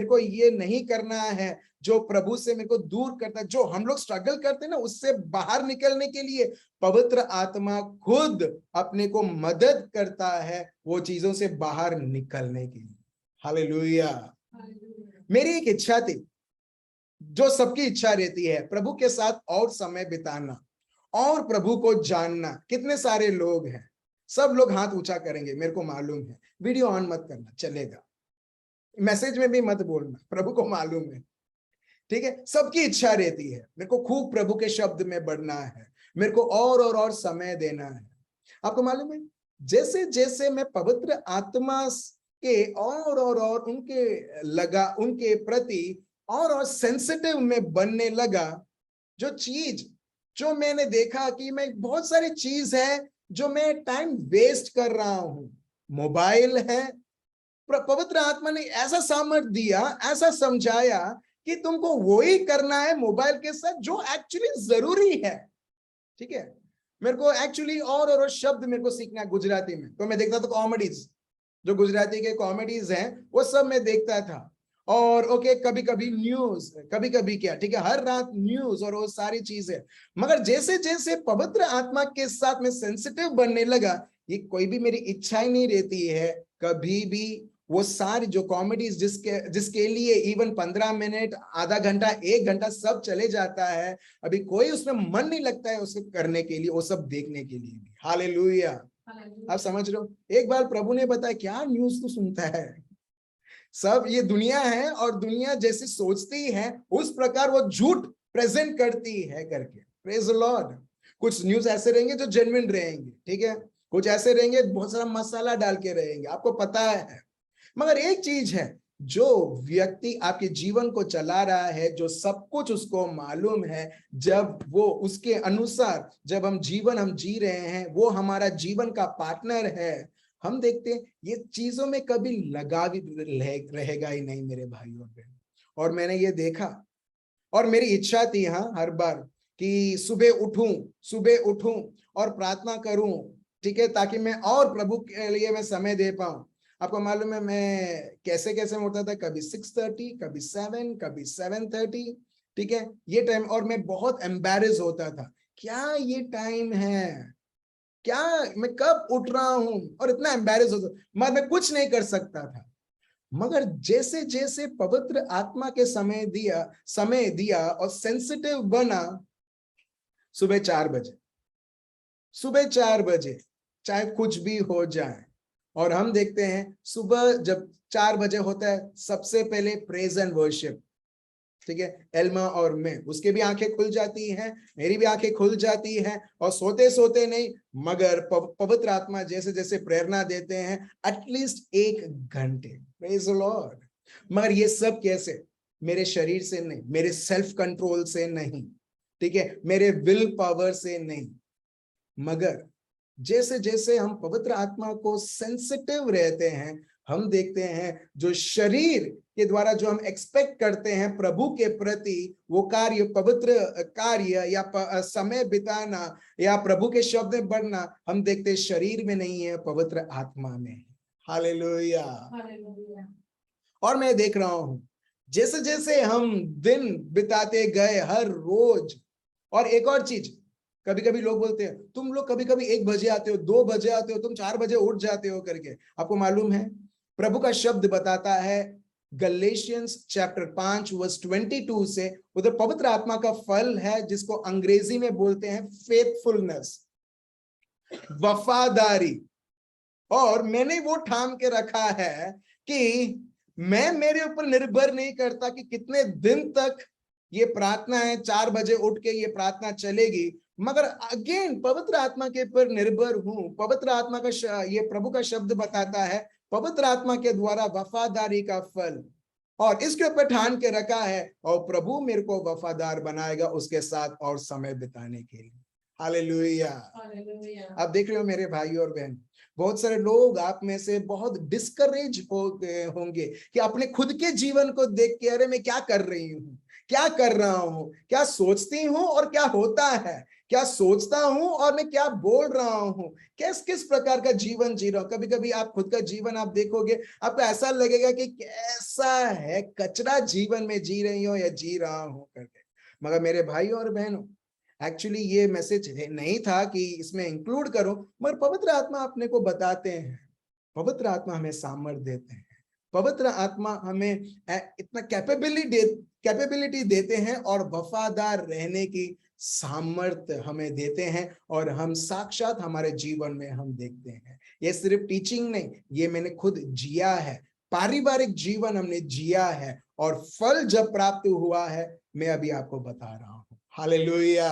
को ये नहीं करना है, जो प्रभु से मेरे को दूर करता है, जो हम लोग स्ट्रगल करते हैं ना, उससे बाहर निकलने के लिए पवित्र आत्मा खुद अपने को मदद करता है वो चीजों से बाहर निकलने के लिए। हालेलुया। मेरी एक इच्छा थी, जो सबकी इच्छा रहती है, प्रभु के साथ और समय बिताना और प्रभु को जानना। कितने सारे लोग हैं, सब लोग हाथ ऊंचा करेंगे, मेरे को मालूम है। वीडियो ऑन मत करना, चलेगा, मैसेज में भी मत बोलना, प्रभु को मालूम है, ठीक है। सबकी इच्छा रहती है, मेरे को खूब प्रभु के शब्द में बढ़ना है, मेरे को और समय देना है। आपको मालूम है, जैसे जैसे मैं पवित्र आत्मा के और उनके प्रति और सेंसिटिव में बनने लगा, जो मैंने देखा कि मैं बहुत सारी चीज है जो मैं टाइम वेस्ट कर रहा हूं। मोबाइल है, पवित्र आत्मा ने ऐसा सामर्थ्य दिया, ऐसा समझाया कि तुमको वही करना है मोबाइल के साथ जो एक्चुअली जरूरी है, ठीक है। मेरे को एक्चुअली और शब्द मेरे को सीखना है गुजराती में, तो मैं देखता था कॉमेडीज, जो गुजराती के कॉमेडीज हैं वो सब मैं देखता था। और ओके कभी कभी न्यूज, कभी कभी क्या, ठीक है, हर रात न्यूज और वो सारी चीजें। मगर जैसे जैसे पवित्र आत्मा के साथ में सेंसिटिव बनने लगा, ये कोई भी मेरी इच्छा ही नहीं रहती है कभी भी वो सारी जो कॉमेडीज जिसके लिए इवन 15 मिनट, आधा घंटा, 1 घंटा सब चले जाता है, अभी कोई उसमें मन नहीं लगता है उसे करने के लिए, वो सब देखने के लिए भी। हालेलुया। आप समझ रहे हो? एक बार प्रभु ने बताया क्या न्यूज तो सुनता है, सब ये दुनिया है और दुनिया जैसे सोचती है उस प्रकार वो झूठ प्रेजेंट करती है करके। Praise the Lord. कुछ न्यूज ऐसे रहेंगे जो जेन्युइन रहेंगे, ठीक है, कुछ ऐसे रहेंगे बहुत सारा मसाला डाल के रहेंगे, आपको पता है। मगर एक चीज है, जो व्यक्ति आपके जीवन को चला रहा है, जो सब कुछ उसको मालूम है, जब वो उसके अनुसार जब हम जी रहे हैं, वो हमारा जीवन का पार्टनर है, हम देखते हैं ये चीजों में कभी लगाव रहेगा ही नहीं मेरे भाई और बहन। और मैंने ये देखा और मेरी इच्छा थी हर बार कि सुबह उठूं और प्रार्थना करूं, ठीक है, ताकि मैं और प्रभु के लिए मैं समय दे पाऊं। आपको मालूम है मैं कैसे कैसे उठता था, कभी 6:30, कभी 7, कभी 7:30, ठीक है, ये टाइम। और मैं बहुत एम्बैरेस होता था, क्या ये टाइम है, क्या मैं कब उठ रहा हूं, और इतना एम्बैरेस होता, मगर मैं कुछ नहीं कर सकता था। मगर जैसे जैसे पवित्र आत्मा के समय दिया और सेंसिटिव बना, सुबह 4 बजे चाहे कुछ भी हो जाए, और हम देखते हैं सुबह जब 4 बजे होता है, सबसे पहले प्रेज एंड वर्शिप, ठीक है, एल्मा और मैं, उसके भी आंखें खुल जाती हैं, मेरी भी आंखें खुल जाती हैं, और सोते सोते नहीं, मगर पवित्र आत्मा जैसे जैसे प्रेरणा देते हैं, एटलीस्ट 1 घंटे। Praise the Lord. मगर ये सब कैसे? मेरे शरीर से नहीं, मेरे सेल्फ कंट्रोल से नहीं, ठीक है, मेरे विल पावर से नहीं, मगर जैसे जैसे हम पवित्र आत्मा को सेंसिटिव रहते हैं, हम देखते हैं जो शरीर के द्वारा जो हम एक्सपेक्ट करते हैं प्रभु के प्रति, वो कार्य, पवित्र कार्य या समय बिताना या प्रभु के शब्द में बढ़ना, हम देखते हैं शरीर में नहीं है, पवित्र आत्मा में। हालेलुया। और मैं देख रहा हूं जैसे जैसे हम दिन बिताते गए हर रोज, और एक और चीज, कभी कभी लोग बोलते हैं तुम लोग कभी कभी 1 बजे आते हो, 2 बजे आते हो, तुम 4 बजे उठ जाते हो करके। आपको मालूम है प्रभु का शब्द बताता है गलेशियंस चैप्टर 5 वर्स 22 से, उधर पवित्र आत्मा का फल है जिसको अंग्रेजी में बोलते हैं फेथफुलनेस, वफादारी। और मैंने वो ठान के रखा है कि मैं मेरे ऊपर निर्भर नहीं करता कि कितने दिन तक ये प्रार्थना है, 4 बजे उठ के ये प्रार्थना चलेगी, मगर अगेन पवित्र आत्मा के ऊपर निर्भर हूं। पवित्र आत्मा का ये प्रभु का शब्द बताता है, पवित्र आत्मा के द्वारा वफादारी का फल, और इसके ऊपर ठान के रखा है, और प्रभु मेरे को वफादार बनाएगा उसके साथ और समय बिताने के लिए। हालेलुया। आप देख रहे हो मेरे भाई और बहन, बहुत सारे लोग आप में से बहुत डिस्करेज होंगे कि अपने खुद के जीवन को देख के, अरे मैं क्या कर रही हूँ, क्या कर रहा हूँ, क्या सोचती हूँ और क्या होता है, क्या सोचता हूं और मैं क्या बोल रहा हूं, किस प्रकार का जीवन जी रहा हूं। कभी कभी आप खुद का जीवन आप देखोगे, आपको ऐसा लगेगा कि कैसा है, कचरा जीवन में जी रही हो या जी रहा हूं करके। मगर मेरे भाई और बहनों, एक्चुअली ये मैसेज नहीं था कि इसमें इंक्लूड करो, मगर पवित्र आत्मा अपने को बताते हैं, पवित्र आत्मा हमें सामर्थ्य देते हैं, पवित्र आत्मा हमें इतना कैपेबिलिटी देते हैं और वफादार रहने की सामर्थ्य हमें देते हैं, और हम साक्षात हमारे जीवन में हम देखते हैं। ये सिर्फ टीचिंग नहीं, ये मैंने खुद जिया है, पारिवारिक जीवन हमने जिया है, और फल जब प्राप्त हुआ है मैं अभी आपको बता रहा हूं। हालेलुया।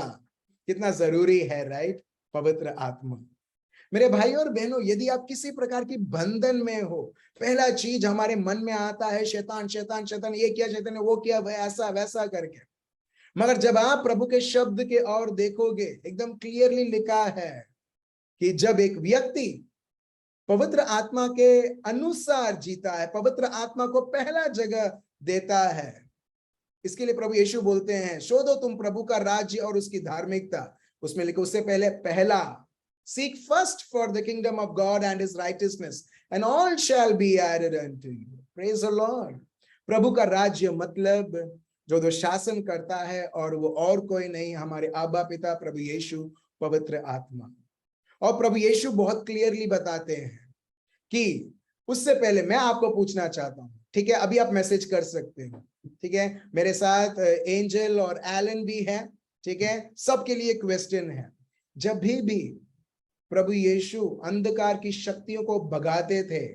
कितना जरूरी है, राइट, पवित्र आत्मा। मेरे भाई और बहनों, यदि आप किसी प्रकार की बंधन में हो, पहला चीज हमारे मन में आता है शैतान शैतान शैतान, ये किया शैतान ने, वो किया, ऐसा वैसा करके। मगर जब आप प्रभु के शब्द के और देखोगे, एकदम क्लियरली लिखा है कि जब एक व्यक्ति पवित्र आत्मा के अनुसार जीता है, पवित्र आत्मा को पहला जगह देता है, इसके लिए प्रभु यीशु बोलते हैं, शोधो तुम प्रभु का राज्य और उसकी धार्मिकता। उसमें लिखो, उससे पहला seek first for the kingdom of God and his righteousness and all shall be added unto you. Praise the Lord. प्रभु का राज्य मतलब जो शासन करता है, और वो और कोई नहीं, हमारे आबा पिता प्रभु यीशु पवित्र आत्मा। और प्रभु यीशु बहुत क्लियरली बताते हैं कि उससे पहले मैं आपको पूछना चाहता हूं, ठीक है, अभी आप मैसेज कर सकते हैं, ठीक है, मेरे साथ एंजल और एलन भी है, ठीक है, सबके लिए क्वेश्चन है। जब भी प्रभु यीशु अंधकार की शक्तियों को भगाते थे,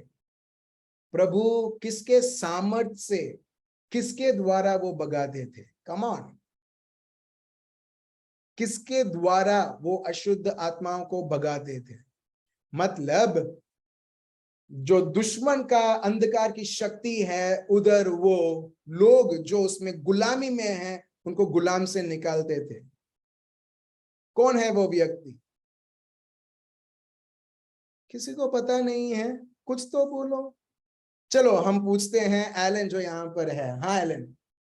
प्रभु किसके सामर्थ्य से, किसके द्वारा वो भगाते थे? कम ऑन, किसके द्वारा वो अशुद्ध आत्माओं को भगाते थे? मतलब जो दुश्मन का अंधकार की शक्ति है, उधर वो लोग जो उसमें गुलामी में हैं, उनको गुलाम से निकालते थे। कौन है वो व्यक्ति? किसी को पता नहीं है? कुछ तो बोलो। चलो हम पूछते हैं एलन जो यहाँ पर है। हाँ Alan,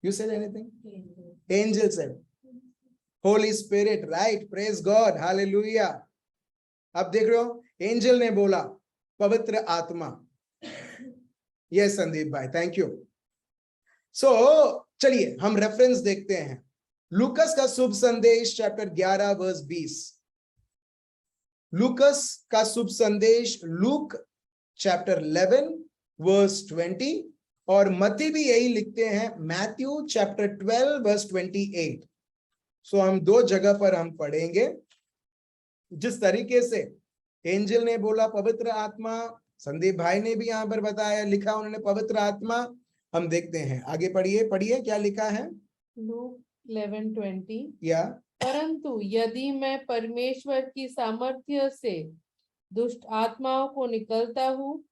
you said anything? Angel said holy spirit, right, praise God, hallelujah. आप देख रहे हो, एंजल ने बोला पवित्र आत्मा। यस संदीप भाई, थैंक यू। सो चलिए हम रेफरेंस देखते हैं। लूकस का शुभ संदेश चैप्टर 11 वर्स 20। लूकस का शुभ संदेश लूक चैप्टर 11 वर्स 20, और मत्ती भी यही लिखते हैं, मैथ्यू चैप्टर 12 वर्स 28। सो हम दो जगह पर हम पढ़ेंगे। जिस तरीके से एंजल ने बोला पवित्र आत्मा, संदीप भाई ने भी यहाँ पर बताया, लिखा उन्होंने पवित्र आत्मा। हम देखते हैं, आगे पढ़िए, पढ़िए क्या लिखा है। लूक 11:20। या परंतु यदि मैं परमेश्वर की सामर्थ्य से दुष्ट आत्माओं को निकलता हूँ,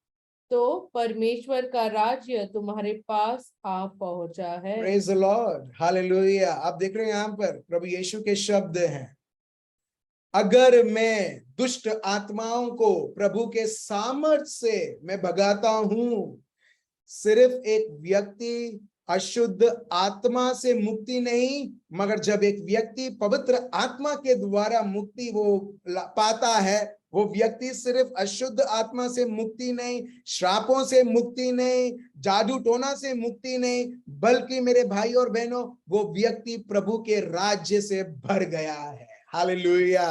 तो परमेश्वर का राज्य तुम्हारे पास आ पहुंचा है। Praise the Lord, hallelujah. आप देख रहे हैं यहाँ पर प्रभु यीशु के शब्द हैं, अगर मैं दुष्ट आत्माओं को प्रभु के सामर्थ्य से मैं भगाता हूं, सिर्फ एक व्यक्ति अशुद्ध आत्मा से मुक्ति नहीं, मगर जब एक व्यक्ति पवित्र आत्मा के द्वारा मुक्ति वो पाता है, वो व्यक्ति सिर्फ अशुद्ध आत्मा से मुक्ति नहीं, श्रापों से मुक्ति नहीं, जादू टोना से मुक्ति नहीं, बल्कि मेरे भाई और बहनों, वो व्यक्ति प्रभु के राज्य से भर गया है। हालेलुया।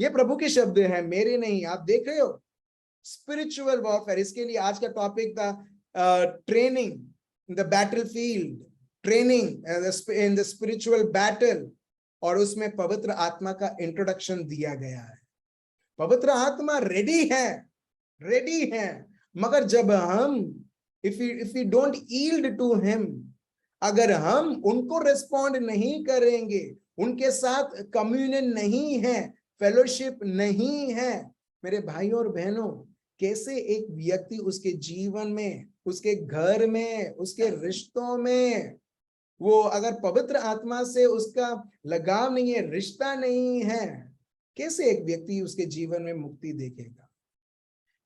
ये प्रभु के शब्द हैं, मेरे नहीं। आप देख रहे हो स्पिरिचुअल वॉरफेयर, इसके लिए आज का टॉपिक था training in the battlefield, training in the spiritual battle, और उसमें पवित्र आत्मा का इंट्रोडक्शन दिया गया है। पवित्र आत्मा रेडी है, मगर जब हम if we don't yield to him, अगर हम उनको रिस्पॉन्ड नहीं करेंगे, उनके साथ कम्युनियन नहीं है, फेलोशिप नहीं है, मेरे भाई और बहनों, कैसे एक व्यक्ति उसके जीवन में, उसके घर में, उसके रिश्तों में, वो अगर पवित्र आत्मा से उसका लगाव नहीं है, रिश्ता नहीं है, कैसे एक व्यक्ति उसके जीवन में मुक्ति देखेगा?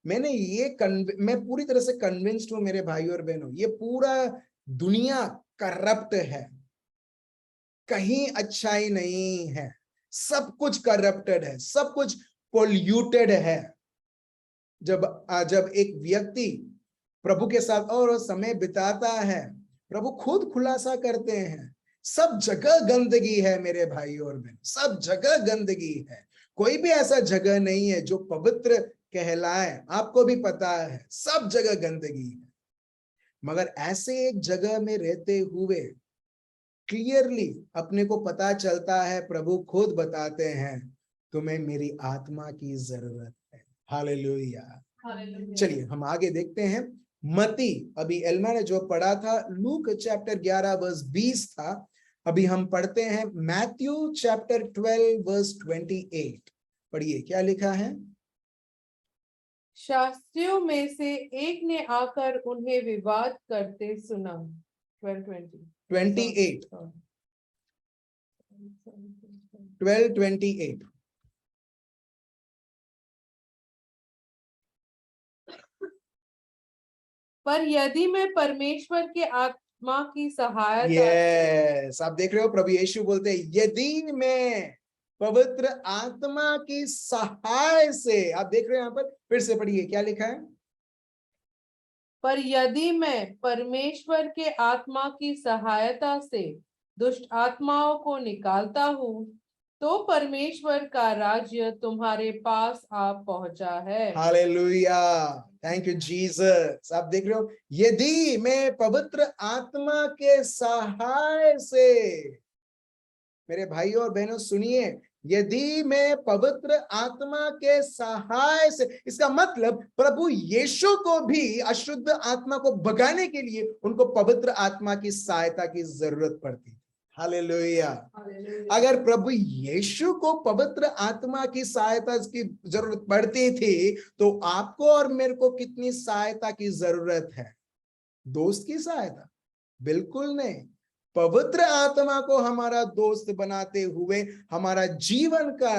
मैं पूरी तरह से कन्विंस्ड हूं मेरे भाई और बहनों, ये पूरा दुनिया करप्ट है, कहीं अच्छाई नहीं है, सब कुछ करप्टेड है, सब कुछ पोल्यूटेड है। जब एक व्यक्ति प्रभु के साथ और समय बिताता है, प्रभु खुद खुलासा करते हैं, सब जगह गंदगी है मेरे भाई और बहन, सब जगह गंदगी है, कोई भी ऐसा जगह नहीं है जो पवित्र कहलाए। आपको भी पता है सब जगह गंदगी है, मगर ऐसे एक जगह में रहते हुए क्लियरली अपने को पता चलता है, प्रभु खुद बताते हैं, तुम्हें मेरी आत्मा की जरूरत है। हालेलुया। चलिए हम आगे देखते हैं। मती, अभी एल्मा ने जो पढ़ा था लूक चैप्टर 11 वर्स 20 था, अभी हम पढ़ते हैं मैथ्यू चैप्टर 12 वर्स 28। पढ़िए क्या लिखा है। शास्त्रियों में से एक ने आकर उन्हें विवाद करते सुना। 12:28 12:28। पर यदि मैं परमेश्वर के आत्मा की सहायता, यस, आप देख रहे हो प्रभु यीशु बोलते हैं यदि मैं पवित्र आत्मा की सहाय से, आप देख रहे हो यहाँ पर, फिर से पढ़िए क्या लिखा है। पर यदि मैं परमेश्वर के आत्मा की सहायता से दुष्ट आत्माओं को निकालता हूँ तो परमेश्वर का राज्य तुम्हारे पास आ पहुंचा है। Hallelujah, thank you Jesus. आप देख रहे हो, यदि मैं पवित्र आत्मा के सहाय से, मेरे भाइयों और बहनों सुनिए, यदि मैं पवित्र आत्मा के सहाय से, इसका मतलब प्रभु यीशु को भी अशुद्ध आत्मा को भगाने के लिए उनको पवित्र आत्मा की सहायता की जरूरत पड़ती। हालेलुया। अगर प्रभु यीशु को पवित्र आत्मा की सहायता की जरूरत पड़ती थी तो आपको और मेरे को कितनी सहायता की जरूरत है? दोस्त की सहायता? बिल्कुल नहीं। पवित्र आत्मा को हमारा दोस्त बनाते हुए, हमारा जीवन का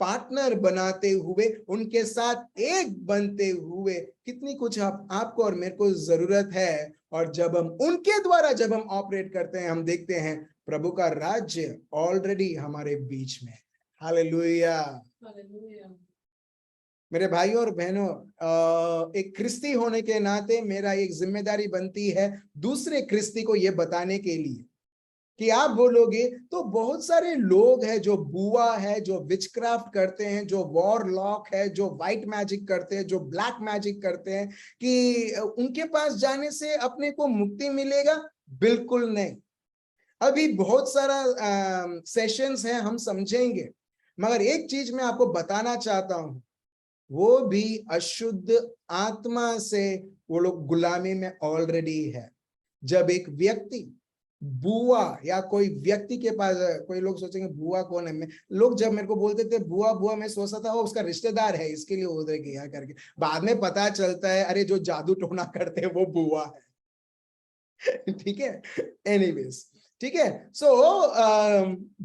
पार्टनर बनाते हुए, उनके साथ एक बनते हुए कितनी कुछ आपको और मेरे को जरूरत है। और जब हम उनके द्वारा जब हम ऑपरेट करते हैं, हम देखते हैं प्रभु का राज्य ऑलरेडी हमारे बीच में है। हालेलुया। मेरे भाइयों और बहनों, एक ख्रिस्ती होने के नाते मेरा एक जिम्मेदारी बनती है दूसरे ख्रिस्ती को यह बताने के लिए कि आप बोलोगे तो बहुत सारे लोग हैं जो बुआ है, जो विचक्राफ्ट करते हैं, जो वॉर लॉक है, जो व्हाइट मैजिक करते हैं, जो ब्लैक मैजिक करते हैं, कि उनके पास जाने से अपने को मुक्ति मिलेगा। बिल्कुल नहीं। अभी बहुत सारा सेशंस हैं, हम समझेंगे, मगर एक चीज मैं आपको बताना चाहता हूं, वो भी अशुद्ध आत्मा से वो लोग गुलामी में ऑलरेडी है। जब एक व्यक्ति बुआ या कोई व्यक्ति के पास, कोई लोग सोचेंगे बुआ कौन है, लोग जब मेरे को बोलते थे बुआ बुआ, मैं सोचता था वो उसका रिश्तेदार है, इसके लिए उधर गया करके। बाद में पता चलता है अरे जो जादू टोना करते हैं वो बुआ है। ठीक है, एनीवेज, ठीक है। सो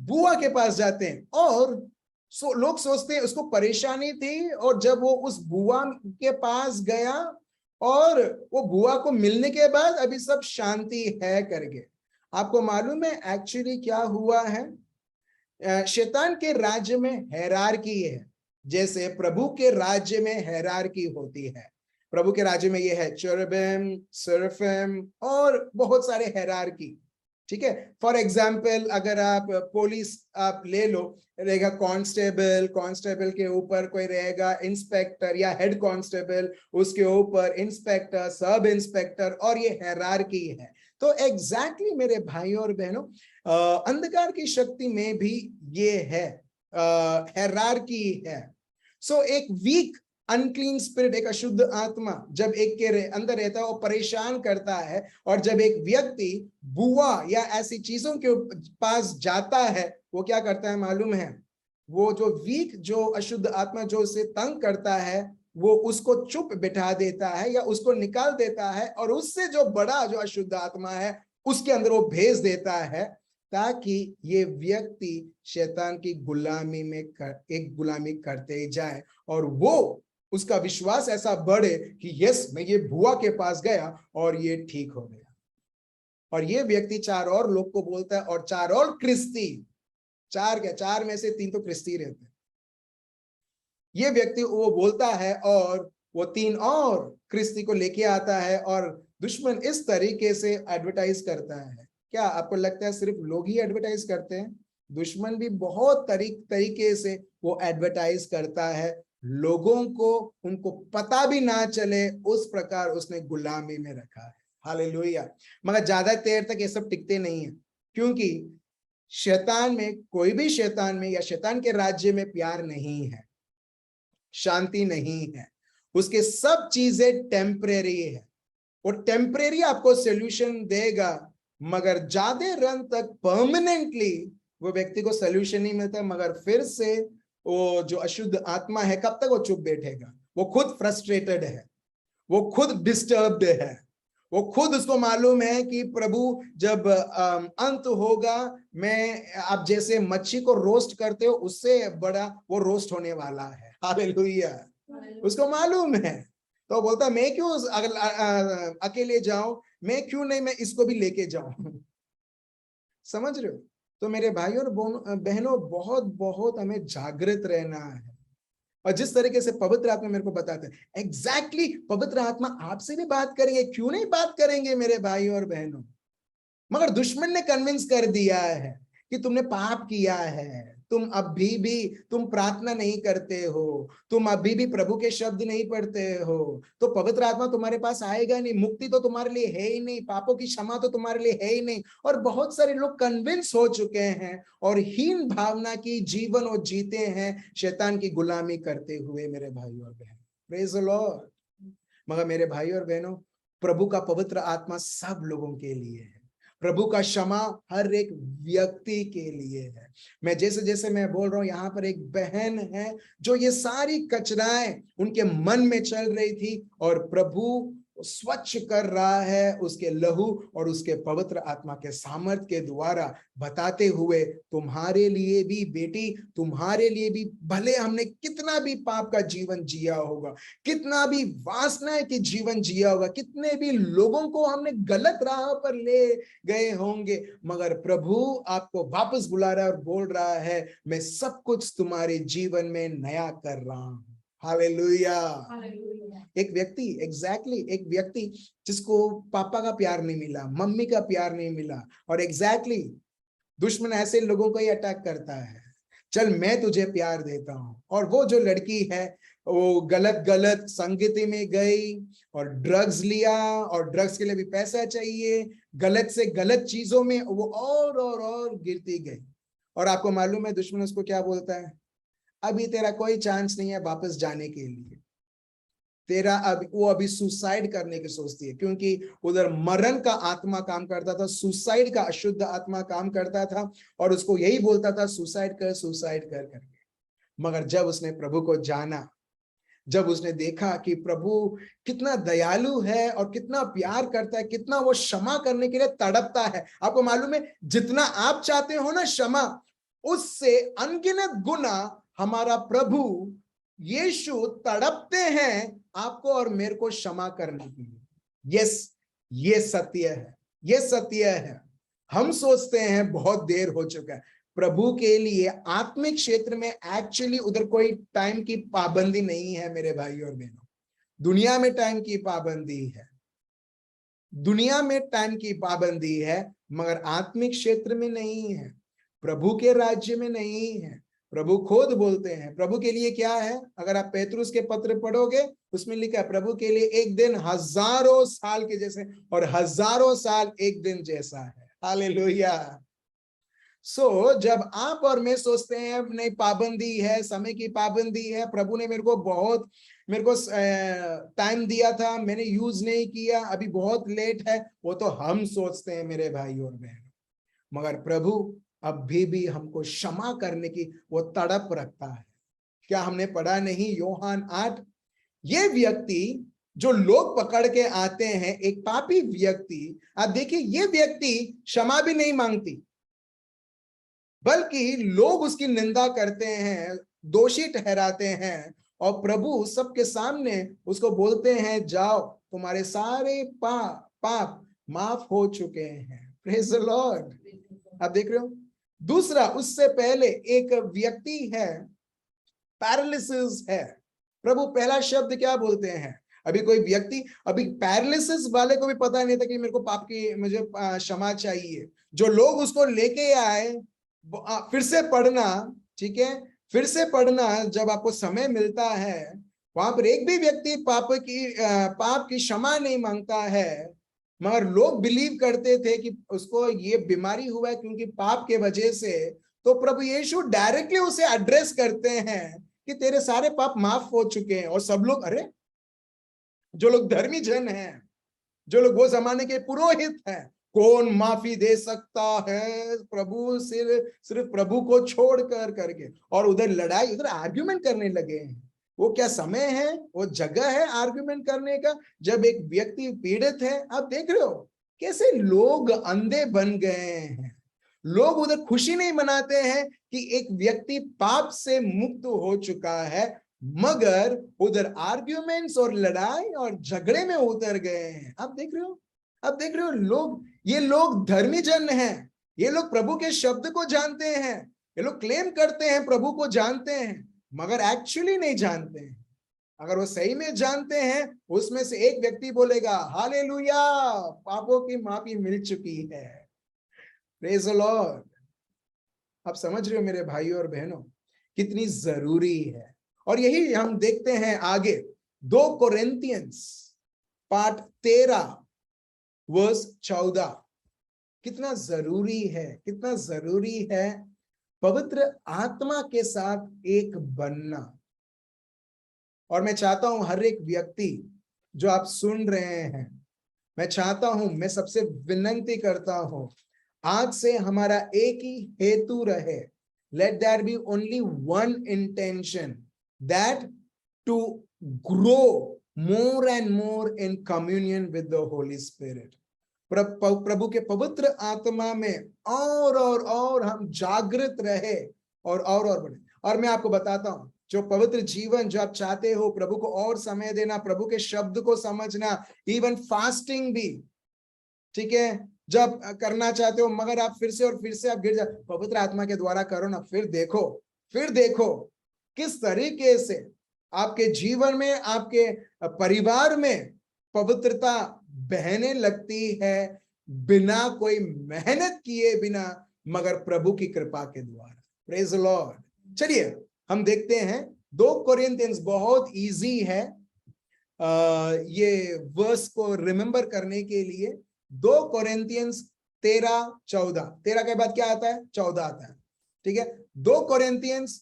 बुआ के पास जाते हैं और लोग सोचते हैं उसको परेशानी थी, और जब वो उस बुआ के पास गया और वो बुआ को मिलने के बाद अभी सब शांति है करके, आपको मालूम है एक्चुअली क्या हुआ है? शैतान के राज्य में हायरार्की है, जैसे प्रभु के राज्य में हायरार्की होती है। प्रभु के राज्य में ये है चेरुबिम, सेराफिम और बहुत सारे हायरार्की। ठीक है, फॉर एग्जाम्पल अगर आप पुलिस आप ले लो, रहेगा कांस्टेबल, कांस्टेबल के ऊपर कोई रहेगा इंस्पेक्टर या हेड कांस्टेबल, उसके ऊपर इंस्पेक्टर, सब इंस्पेक्टर, और ये हायरार्की है। तो एग्जैक्टली मेरे भाइयों और बहनों, अंधकार की शक्ति में भी ये है, हायरार्की है। सो एक वीक अनक्लीन स्पिरिट, एक अशुद्ध आत्मा जब एक के अंदर रहता है वो परेशान करता है, और जब एक व्यक्ति बुआ या ऐसी चीजों के पास जाता है, वो क्या करता है मालूम है? वो जो वीक, जो अशुद्ध आत्मा जो उसे तंग करता है, वो उसको चुप बिठा देता है या उसको निकाल देता है, और उससे जो बड़ा जो अशुद्ध आत्मा है उसके अंदर वो भेज देता है, ताकि ये व्यक्ति शैतान की गुलामी में एक गुलामी करते जाए, और वो उसका विश्वास ऐसा बढ़े कि यस मैं ये बुआ के पास गया और ये ठीक हो गया। और ये व्यक्ति चार और लोग को बोलता है, और चार और क्रिस्ती, चार में से 3 तो क्रिस्ती रहते हैं। ये व्यक्ति वो बोलता है और वो 3 और क्रिस्ती को लेके आता है, और दुश्मन इस तरीके से एडवर्टाइज करता है। क्या आपको लगता है सिर्फ लोग ही एडवर्टाइज करते हैं? दुश्मन भी बहुत तरीके से वो एडवर्टाइज करता है, लोगों को उनको पता भी ना चले, उस प्रकार उसने गुलामी में रखा है। हालेलुया। मगर ज्यादा देर तक ये सब टिकते नहीं है, क्योंकि शैतान में, कोई भी शैतान में या शैतान के राज्य में प्यार नहीं है, शांति नहीं है। उसके सब चीजें टेम्परेरी है। वो टेम्परेरी आपको सोल्यूशन देगा, मगर ज्यादा रन तक परमानेंटली वो व्यक्ति को सोल्यूशन नहीं मिलता। मगर फिर से वो जो अशुद्ध आत्मा है, कब तक वो चुप बैठेगा? वो खुद फ्रस्ट्रेटेड है, वो खुद डिस्टर्ब्ड है, वो खुद उसको मालूम है कि प्रभु जब अंत होगा, मैं आप जैसे मच्छी को रोस्ट करते हो उससे बड़ा वो रोस्ट होने वाला है। हालेलुया। उसको मालूम है, तो बोलता मैं क्यों अकेले जाऊं, मैं क्यों नहीं मैं इसको भी लेके जाऊं। समझ रहे हो? तो मेरे भाइयों और बहनों, बहुत बहुत हमें जागृत रहना है। और जिस तरीके से पवित्र आत्मा मेरे को बताते हैं, एग्जैक्टली पवित्र आत्मा आपसे भी बात करेंगे, क्यों नहीं बात करेंगे मेरे भाई और बहनों। मगर दुश्मन ने कन्विंस कर दिया है कि तुमने पाप किया है, तुम प्रार्थना नहीं करते हो, तुम अभी भी प्रभु के शब्द नहीं पढ़ते हो, तो पवित्र आत्मा तुम्हारे पास आएगा नहीं, मुक्ति तो तुम्हारे लिए है ही नहीं, पापों की क्षमा तो तुम्हारे लिए है ही नहीं। और बहुत सारे लोग कन्विंस हो चुके हैं और हीन भावना की जीवन वो जीते हैं, शैतान की गुलामी करते हुए मेरे भाई और बहन। Praise the Lord. मगर मेरे भाई और बहनों, प्रभु का पवित्र आत्मा सब लोगों के लिए है, प्रभु का क्षमा हर एक व्यक्ति के लिए है। मैं जैसे जैसे मैं बोल रहा हूं, यहाँ पर एक बहन है जो ये सारी कचराएं उनके मन में चल रही थी और प्रभु स्वच्छ कर रहा है उसके लहू और उसके पवित्र आत्मा के सामर्थ्य के द्वारा, बताते हुए तुम्हारे लिए भी बेटी, तुम्हारे लिए भी, भले हमने कितना भी पाप का जीवन जिया होगा, कितना भी वासना के जीवन जिया होगा, कितने भी लोगों को हमने गलत राह पर ले गए होंगे, मगर प्रभु आपको वापस बुला रहा है और बोल रहा है, मैं सब कुछ तुम्हारे जीवन में नया कर रहा हूं। हालेलुया। एक व्यक्ति, एक व्यक्ति जिसको पापा का प्यार नहीं मिला, मम्मी का प्यार नहीं मिला, और दुश्मन ऐसे लोगों को ही अटैक करता है, चल मैं तुझे प्यार देता हूं। और वो जो लड़की है वो गलत संगति में गई और ड्रग्स लिया, और ड्रग्स के लिए भी पैसा चाहिए, गलत से गलत चीजों में वो और गिरती गई। और आपको मालूम है दुश्मन उसको क्या बोलता है, अभी तेरा कोई चांस नहीं है वापस जाने के लिए, वो अभी सुसाइड करने की सोचती है, क्योंकि उधर मरण का आत्मा काम करता था, सुसाइड का अशुद्ध आत्मा काम करता था, और उसको यही बोलता था सुसाइड कर करके। मगर जब उसने प्रभु को जाना, जब उसने देखा कि प्रभु कितना दयालु है और कितना प्यार करता है, कितना वो क्षमा करने के लिए तड़पता है। आपको मालूम है जितना आप चाहते हो ना क्षमा, उससे अनगिनत गुना हमारा प्रभु यीशु तड़पते हैं आपको और मेरे को क्षमा करने के लिए। यस, ये सत्य है। हम सोचते हैं बहुत देर हो चुका है। प्रभु के लिए आत्मिक क्षेत्र में एक्चुअली उधर कोई टाइम की पाबंदी नहीं है मेरे भाई और बहनों। दुनिया में टाइम की पाबंदी है, मगर आत्मिक क्षेत्र में नहीं है, प्रभु के राज्य में नहीं है। प्रभु खुद बोलते हैं, प्रभु के लिए क्या है, अगर आप पेतरुस के पत्र पढ़ोगे उसमें लिखा है, प्रभु के लिए एक दिन हजारों साल के जैसे और हजारों साल एक दिन जैसा है। हालेलुया। जब आप और मैं सोचते हैं नहीं पाबंदी है, समय की पाबंदी है, प्रभु ने मेरे को टाइम दिया था, मैंने यूज नहीं किया, अभी बहुत लेट है, वो तो हम सोचते हैं मेरे भाई और बहन। मगर प्रभु अभी भी हमको क्षमा करने की वो तड़प रखता है। क्या हमने पढ़ा नहीं यूहन्ना 8? ये व्यक्ति जो लोग पकड़ के आते हैं, एक पापी व्यक्ति, आप देखिए ये व्यक्ति क्षमा भी नहीं मांगती, बल्कि लोग उसकी निंदा करते हैं, दोषी ठहराते हैं, और प्रभु सबके सामने उसको बोलते हैं, जाओ तुम्हारे सारे पाप माफ हो चुके हैं। Praise the Lord. आप देख रहे हो। दूसरा, उससे पहले एक व्यक्ति है, पैरालिसिस है। प्रभु पहला शब्द क्या बोलते हैं, अभी कोई व्यक्ति, अभी पैरालिसिस वाले को भी पता नहीं था कि मेरे को पाप की मुझे क्षमा चाहिए। जो लोग उसको लेके आए, फिर से पढ़ना, ठीक है, फिर से पढ़ना जब आपको समय मिलता है, वहां पर एक भी व्यक्ति पाप की क्षमा नहीं मांगता है, मगर लोग बिलीव करते थे कि उसको ये बीमारी हुआ है क्योंकि पाप के वजह से। तो प्रभु यीशु डायरेक्टली उसे एड्रेस करते हैं कि तेरे सारे पाप माफ हो चुके हैं। और सब लोग, अरे जो लोग धर्मी जन हैं, जो लोग वो जमाने के पुरोहित हैं, कौन माफी दे सकता है, प्रभु सिर्फ प्रभु को छोड़ करके, और उधर लड़ाई, उधर आर्ग्यूमेंट करने लगे हैं। वो क्या समय है, वो जगह है आर्ग्यूमेंट करने का, जब एक व्यक्ति पीड़ित है। आप देख रहे हो कैसे लोग अंधे बन गए हैं। लोग उधर खुशी नहीं मनाते हैं कि एक व्यक्ति पाप से मुक्त हो चुका है, मगर उधर आर्ग्यूमेंट्स और लड़ाई और झगड़े में उतर गए हैं। आप देख रहे हो लोग, ये लोग धर्मी जन हैं, ये लोग प्रभु के शब्द को जानते हैं, ये लोग क्लेम करते हैं प्रभु को जानते हैं, मगर एक्चुअली नहीं जानते हैं। अगर वो सही में जानते हैं, उसमें से एक व्यक्ति बोलेगा हालेलुया, पापों की माफी मिल चुकी है, प्रेज द लॉर्ड। आप समझ रहे हो मेरे भाइयों और बहनों कितनी जरूरी है। और यही हम देखते हैं आगे 2 कोरिन्थियंस पाठ 13 वर्स 14। कितना जरूरी है, कितना जरूरी है पवित्र आत्मा के साथ एक बनना। और मैं चाहता हूं हर एक व्यक्ति जो आप सुन रहे हैं, मैं चाहता हूं, मैं सबसे विनती करता हूं, आज से हमारा एक ही हेतु रहे। Let there be only one intention, that to grow more and more in communion with the Holi Spirit. प्रभु के पवित्र आत्मा में और हम जागृत रहे और बढ़े। और मैं आपको बताता हूं, जो पवित्र जीवन जो आप चाहते हो, प्रभु को और समय देना, प्रभु के शब्द को समझना, इवन फास्टिंग भी, ठीक है, जब करना चाहते हो मगर आप फिर से आप गिर जाते, पवित्र आत्मा के द्वारा करो ना, फिर देखो किस तरीके से आपके जीवन में, आपके परिवार में पवित्रता बहने लगती है, बिना कोई मेहनत किए बिना, मगर प्रभु की कृपा के द्वारा। Praise the Lord. चलिए हम देखते हैं 2 कोरिन्थियंस, बहुत इजी है ये वर्स को रिमेंबर करने के लिए। 2 कोरिन्थियंस 13-14, 13 के बाद क्या आता है? 14 आता है, ठीक है। 2 कोरिन्थियंस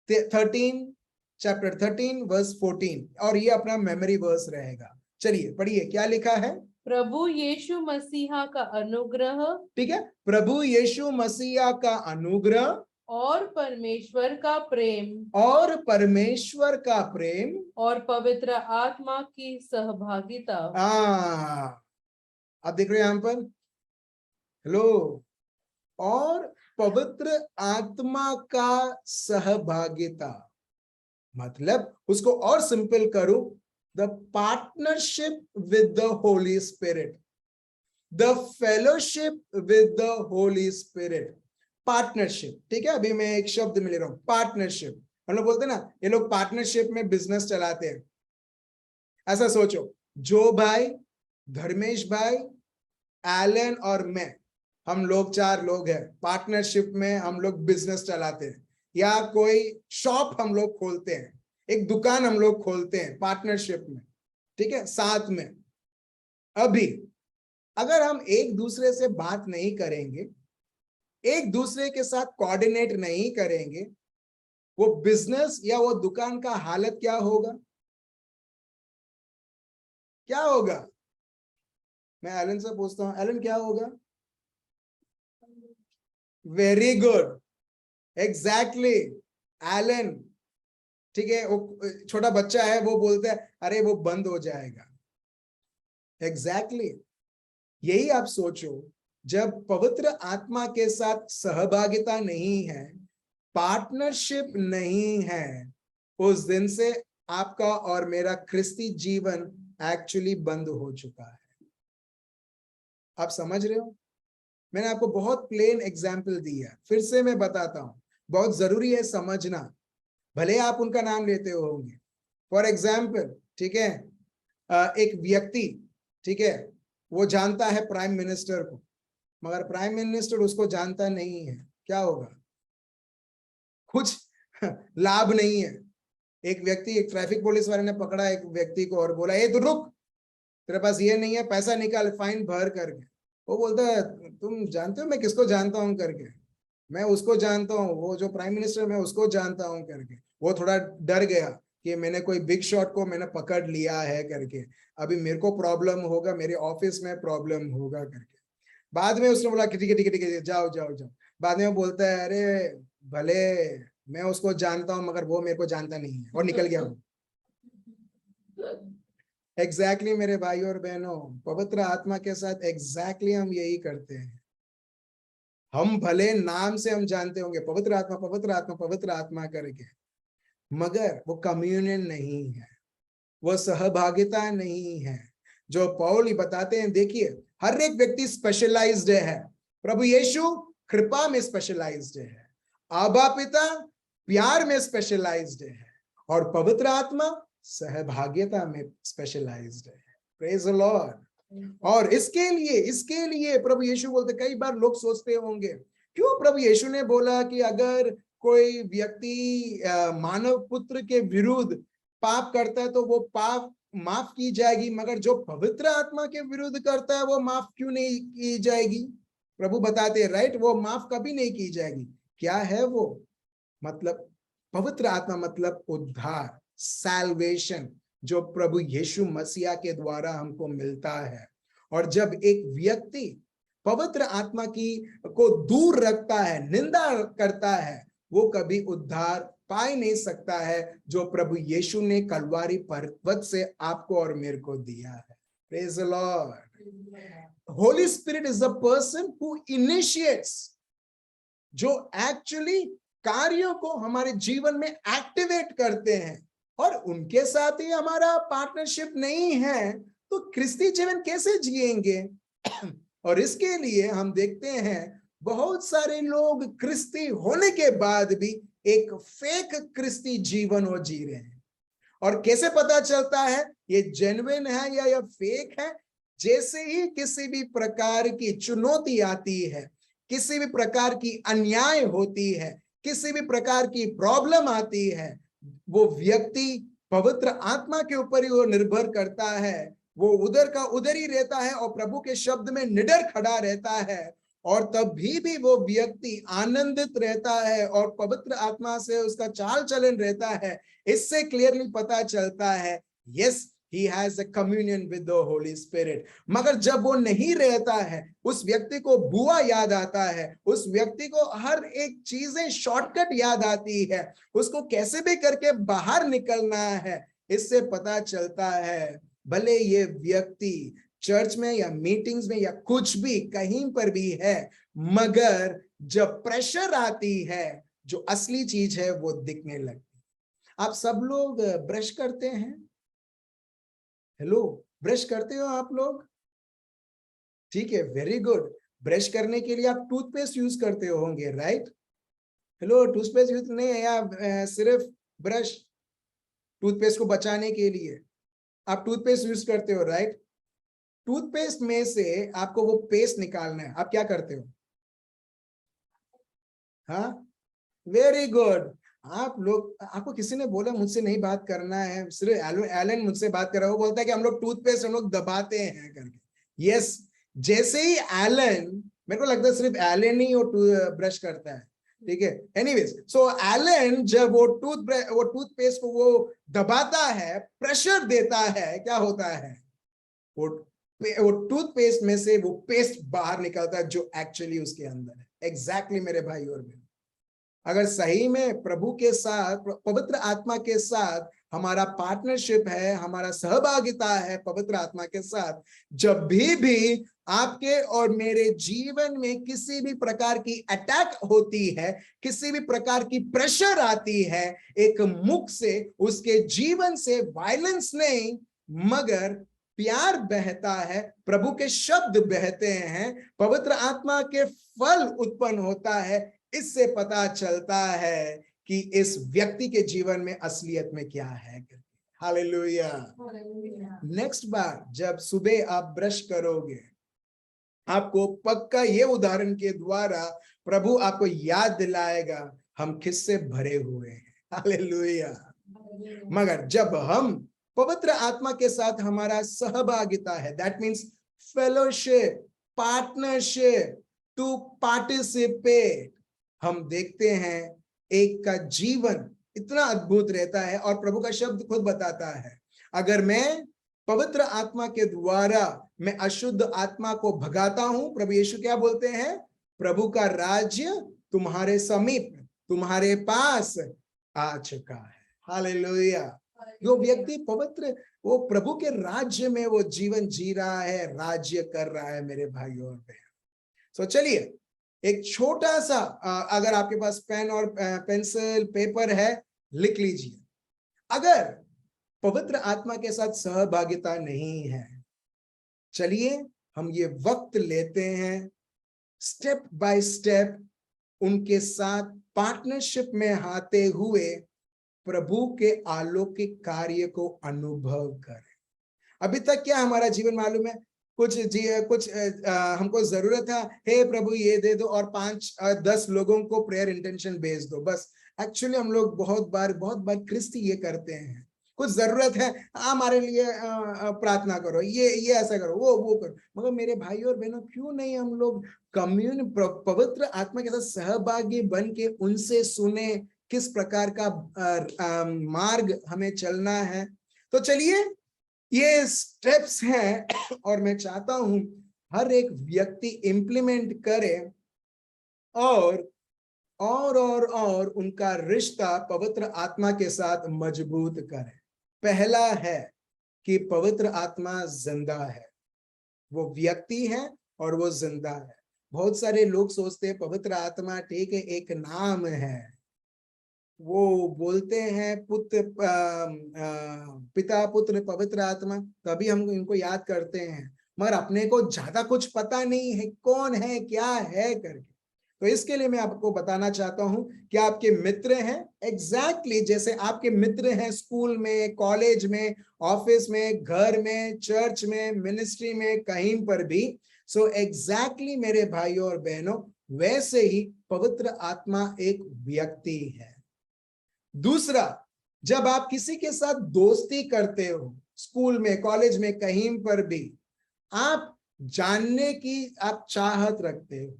13 चैप्टर 13 वर्स 14, और ये अपना मेमोरी वर्स रहेगा। चलिए पढ़िए, क्या लिखा है? प्रभु यीशु मसीहा का अनुग्रह, ठीक है, प्रभु यीशु मसीहा का अनुग्रह और परमेश्वर का प्रेम और पवित्र आत्मा की सहभागिता। आप देख रहे हैं यहां पर, हेलो, और पवित्र आत्मा का सहभागिता, मतलब उसको और सिंपल करूं, the partnership with the Holi spirit, the fellowship with the Holi spirit. Partnership, ठीक है। अभी मैं एक शब्द में ले रहा हूं, पार्टनरशिप। हम लोग बोलते हैं ना, ये लोग पार्टनरशिप में बिजनेस चलाते हैं। ऐसा सोचो, जो भाई, धर्मेश भाई, एलन और मैं, हम लोग 4 लोग हैं, पार्टनरशिप में हम लोग बिजनेस चलाते हैं, या कोई शॉप हम लोग खोलते हैं, एक दुकान हम लोग खोलते हैं पार्टनरशिप में, ठीक है, साथ में। अभी अगर हम एक दूसरे से बात नहीं करेंगे, एक दूसरे के साथ कोऑर्डिनेट नहीं करेंगे, वो बिजनेस या वो दुकान का हालत क्या होगा? क्या होगा? मैं एलन से पूछता हूं, एलन क्या होगा? वेरी गुड, एग्जैक्टली एलन, ठीक है। वो छोटा बच्चा है, वो बोलता है अरे वो बंद हो जाएगा। एग्जैक्टली यही आप सोचो, जब पवित्र आत्मा के साथ सहभागिता नहीं है, पार्टनरशिप नहीं है, उस दिन से आपका और मेरा ख्रिस्ती जीवन एक्चुअली बंद हो चुका है। आप समझ रहे हो? मैंने आपको बहुत प्लेन एग्जाम्पल दिया, फिर से मैं बताता हूं, बहुत जरूरी है समझना, भले आप उनका नाम लेते होंगे। फॉर एग्जाम्पल, ठीक है, एक व्यक्ति, ठीक है, वो जानता है प्राइम मिनिस्टर को, मगर प्राइम मिनिस्टर उसको जानता नहीं है, क्या होगा? कुछ लाभ नहीं है। एक व्यक्ति, एक ट्रैफिक पुलिस वाले ने पकड़ा एक व्यक्ति को और बोला, ए तू रुक, तेरे पास ये नहीं है, पैसा निकाल, फाइन भर करके। वो बोलता है तुम जानते हो मैं किसको जानता हूं करके? मैं उसको जानता हूँ, वो जो प्राइम मिनिस्टर, मैं उसको जानता हूँ करके। वो थोड़ा डर गया कि मैंने कोई बिग शॉट को मैंने पकड़ लिया है करके, अभी मेरे को प्रॉब्लम होगा, मेरे ऑफिस में प्रॉब्लम होगा करके। बाद में उसने बोला कि ठीक है ठीक है ठीक है, जाओ जाओ जाओ। बाद में वो बोलता है अरे भले मैं उसको जानता हूं मगर वो मेरे को जानता नहीं है, और निकल गया वो। एग्जैक्टली मेरे भाई और बहनों, पवित्र आत्मा के साथ एग्जैक्टली हम यही करते हैं। हम भले नाम से हम जानते होंगे पवित्र आत्मा पवित्र आत्मा पवित्र आत्मा करके, मगर वो कम्युनियन नहीं है, वो सहभागिता नहीं है। जो पौल बताते हैं, देखिए हर एक व्यक्ति स्पेशलाइज्ड है। प्रभु यीशु कृपा में स्पेशलाइज्ड है, आबा पिता प्यार में स्पेशलाइज्ड है, और पवित्र आत्मा सहभागिता में स्पेशलाइज्ड है। Praise the Lord. और इसके लिए प्रभु यीशु बोलते, कई बार लोग सोचते होंगे क्यों प्रभु यीशु ने बोला कि अगर कोई व्यक्ति मानव पुत्र के विरुद्ध पाप करता है तो वो पाप माफ की जाएगी, मगर जो पवित्र आत्मा के विरुद्ध करता है वो माफ क्यों नहीं की जाएगी? प्रभु बताते हैं, राइट, वो माफ कभी नहीं की जाएगी। क्या है वो? मतलब पवित्र आत्मा मतलब उद्धार, सैल्वेशन, जो प्रभु यीशु मसीहा के द्वारा हमको मिलता है। और जब एक व्यक्ति पवित्र आत्मा को दूर रखता है, निंदा करता है, वो कभी उद्धार पा नहीं सकता है जो प्रभु यीशु ने कलवारी पर्वत से आपको और मेरे को दिया है। Praise the Lord. Holi spirit is the person who initiates, जो एक्चुअली कार्यों को हमारे जीवन में एक्टिवेट करते हैं, और उनके साथ ही हमारा पार्टनरशिप नहीं है तो क्रिस्ती जीवन कैसे जिएंगे? और इसके लिए हम देखते हैं बहुत सारे लोग क्रिस्ती होने के बाद भी एक फेक क्रिस्ती जीवन वो जी रहे हैं। और कैसे पता चलता है ये जेन्युइन है या फेक है? जैसे ही किसी भी प्रकार की चुनौती आती है, किसी भी प्रकार की अन्याय होती है, किसी भी प्रकार की प्रॉब्लम आती है, वो व्यक्ति पवित्र आत्मा के ऊपर ही वो निर्भर करता है, वो उधर का उधर ही रहता है और प्रभु के शब्द में निडर खड़ा रहता है, और तब भी वो व्यक्ति आनंदित रहता है और पवित्र आत्मा से उसका चाल चलन रहता है। इससे क्लियरली पता चलता है, yes, he has a communion with the Holy Spirit। मगर जब वो नहीं रहता है, उस व्यक्ति को बुआ याद आता है, उस व्यक्ति को हर एक चीजें शॉर्टकट याद आती है, उसको कैसे भी करके बाहर निकलना है। इससे पता चलता है भले ये व्यक्ति चर्च में या मीटिंग्स में या कुछ भी कहीं पर भी है, मगर जब प्रेशर आती है, जो असली चीज है वो दिखने लगती है। आप सब लोग ब्रश करते हैं? हेलो, ब्रश करते हो आप लोग? ठीक है, वेरी गुड। ब्रश करने के लिए आप टूथपेस्ट यूज करते होंगे, राइट? हेलो, टूथपेस्ट यूज नहीं है या सिर्फ ब्रश? टूथपेस्ट को बचाने के लिए आप टूथपेस्ट यूज करते हो, राइट? टूथपेस्ट में से आपको वो पेस्ट निकालना है, आप क्या करते हो? हाँ, वेरी गुड। आप लोग, आपको किसी ने बोला मुझसे नहीं बात करना है, सिर्फ एलन मुझसे बात कर रहा है, वो बोलता है कि हम लोग टूथपेस्ट हम लोग दबाते हैं करके। यस, जैसे ही एलन, मेरे को लगता है सिर्फ एलन ही वो ब्रश करता है, ठीक है। एनीवेज, सो एलन जब वो टूथपेस्ट को वो दबाता है, प्रेशर देता है, क्या होता है? वो टूथपेस्ट में से वो पेस्ट बाहर निकलता है जो एक्चुअली उसके अंदर है। एग्जैक्टली मेरे भाई और बहन, अगर सही में प्रभु के साथ, पवित्र आत्मा के साथ हमारा पार्टनरशिप है, हमारा सहभागिता है पवित्र आत्मा के साथ, जब भी आपके और मेरे जीवन में किसी भी प्रकार की अटैक होती है, किसी भी प्रकार की प्रेशर आती है, एक मुख से, उसके जीवन से वायलेंस नहीं मगर प्यार बहता है, प्रभु के शब्द बहते हैं, पवित्र आत्मा के फल उत्पन्न होता है। इससे पता चलता है कि इस व्यक्ति के जीवन में असलियत में क्या है। हालेलुया। नेक्स्ट बार जब सुबह आप ब्रश करोगे, आपको पक्का ये उदाहरण के द्वारा प्रभु आपको याद दिलाएगा हम किससे भरे हुए हैं। हालेलुया। मगर जब हम पवित्र आत्मा के साथ हमारा सहभागिता है, that means fellowship, partnership, to participate, हम देखते हैं एक का जीवन इतना अद्भुत रहता है। और प्रभु का शब्द खुद बताता है, अगर मैं पवित्र आत्मा के द्वारा मैं अशुद्ध आत्मा को भगाता हूं, प्रभु यीशु क्या बोलते हैं? प्रभु का राज्य तुम्हारे समीप, तुम्हारे पास आ चुका है। हालेलुया। जो व्यक्ति पवित्र, वो प्रभु के राज्य में वो जीवन जी रहा है, राज्य कर रहा है मेरे भाइयों और बहन। सो चलिए एक छोटा सा, अगर आपके पास पेन और पेंसिल पेपर है, लिख लीजिए। अगर पवित्र आत्मा के साथ सहभागिता नहीं है, चलिए हम ये वक्त लेते हैं स्टेप बाय स्टेप उनके साथ पार्टनरशिप में आते हुए प्रभु के अलौकिक कार्य को अनुभव करें। अभी तक क्या हमारा जीवन मालूम है, कुछ हमको जरूरत है, हे प्रभु ये दे दो और 5-10 लोगों को प्रेयर इंटेंशन भेज दो, बस। एक्चुअली हम लोग बहुत बार क्रिस्ती ये करते हैं, कुछ जरूरत है हमारे लिए प्रार्थना करो, ये ऐसा करो, वो करो। मगर मेरे भाई और बहनों, क्यों नहीं हम लोग पवित्र आत्मा के साथ सहभागी बन के उनसे सुने किस प्रकार का मार्ग हमें चलना है। तो चलिए, ये स्टेप्स हैं और मैं चाहता हूं हर एक व्यक्ति इंप्लीमेंट करे और उनका रिश्ता पवित्र आत्मा के साथ मजबूत करे। पहला है कि पवित्र आत्मा जिंदा है, वो व्यक्ति है और वो जिंदा है। बहुत सारे लोग सोचते हैं पवित्र आत्मा ठीक है, एक नाम है, वो बोलते हैं पिता पुत्र पवित्र आत्मा, तभी हम इनको याद करते हैं, मगर अपने को ज्यादा कुछ पता नहीं है कौन है क्या है करके। तो इसके लिए मैं आपको बताना चाहता हूं कि आपके मित्र हैं, एग्जैक्टली जैसे आपके मित्र हैं स्कूल में, कॉलेज में, ऑफिस में, घर में, चर्च में, मिनिस्ट्री में, कहीं पर भी। सो एग्जैक्टली मेरे भाइयों और बहनों, वैसे ही पवित्र आत्मा एक व्यक्ति है। दूसरा, जब आप किसी के साथ दोस्ती करते हो, स्कूल में, कॉलेज में, कहीं पर भी, आप जानने की आप चाहत रखते हो,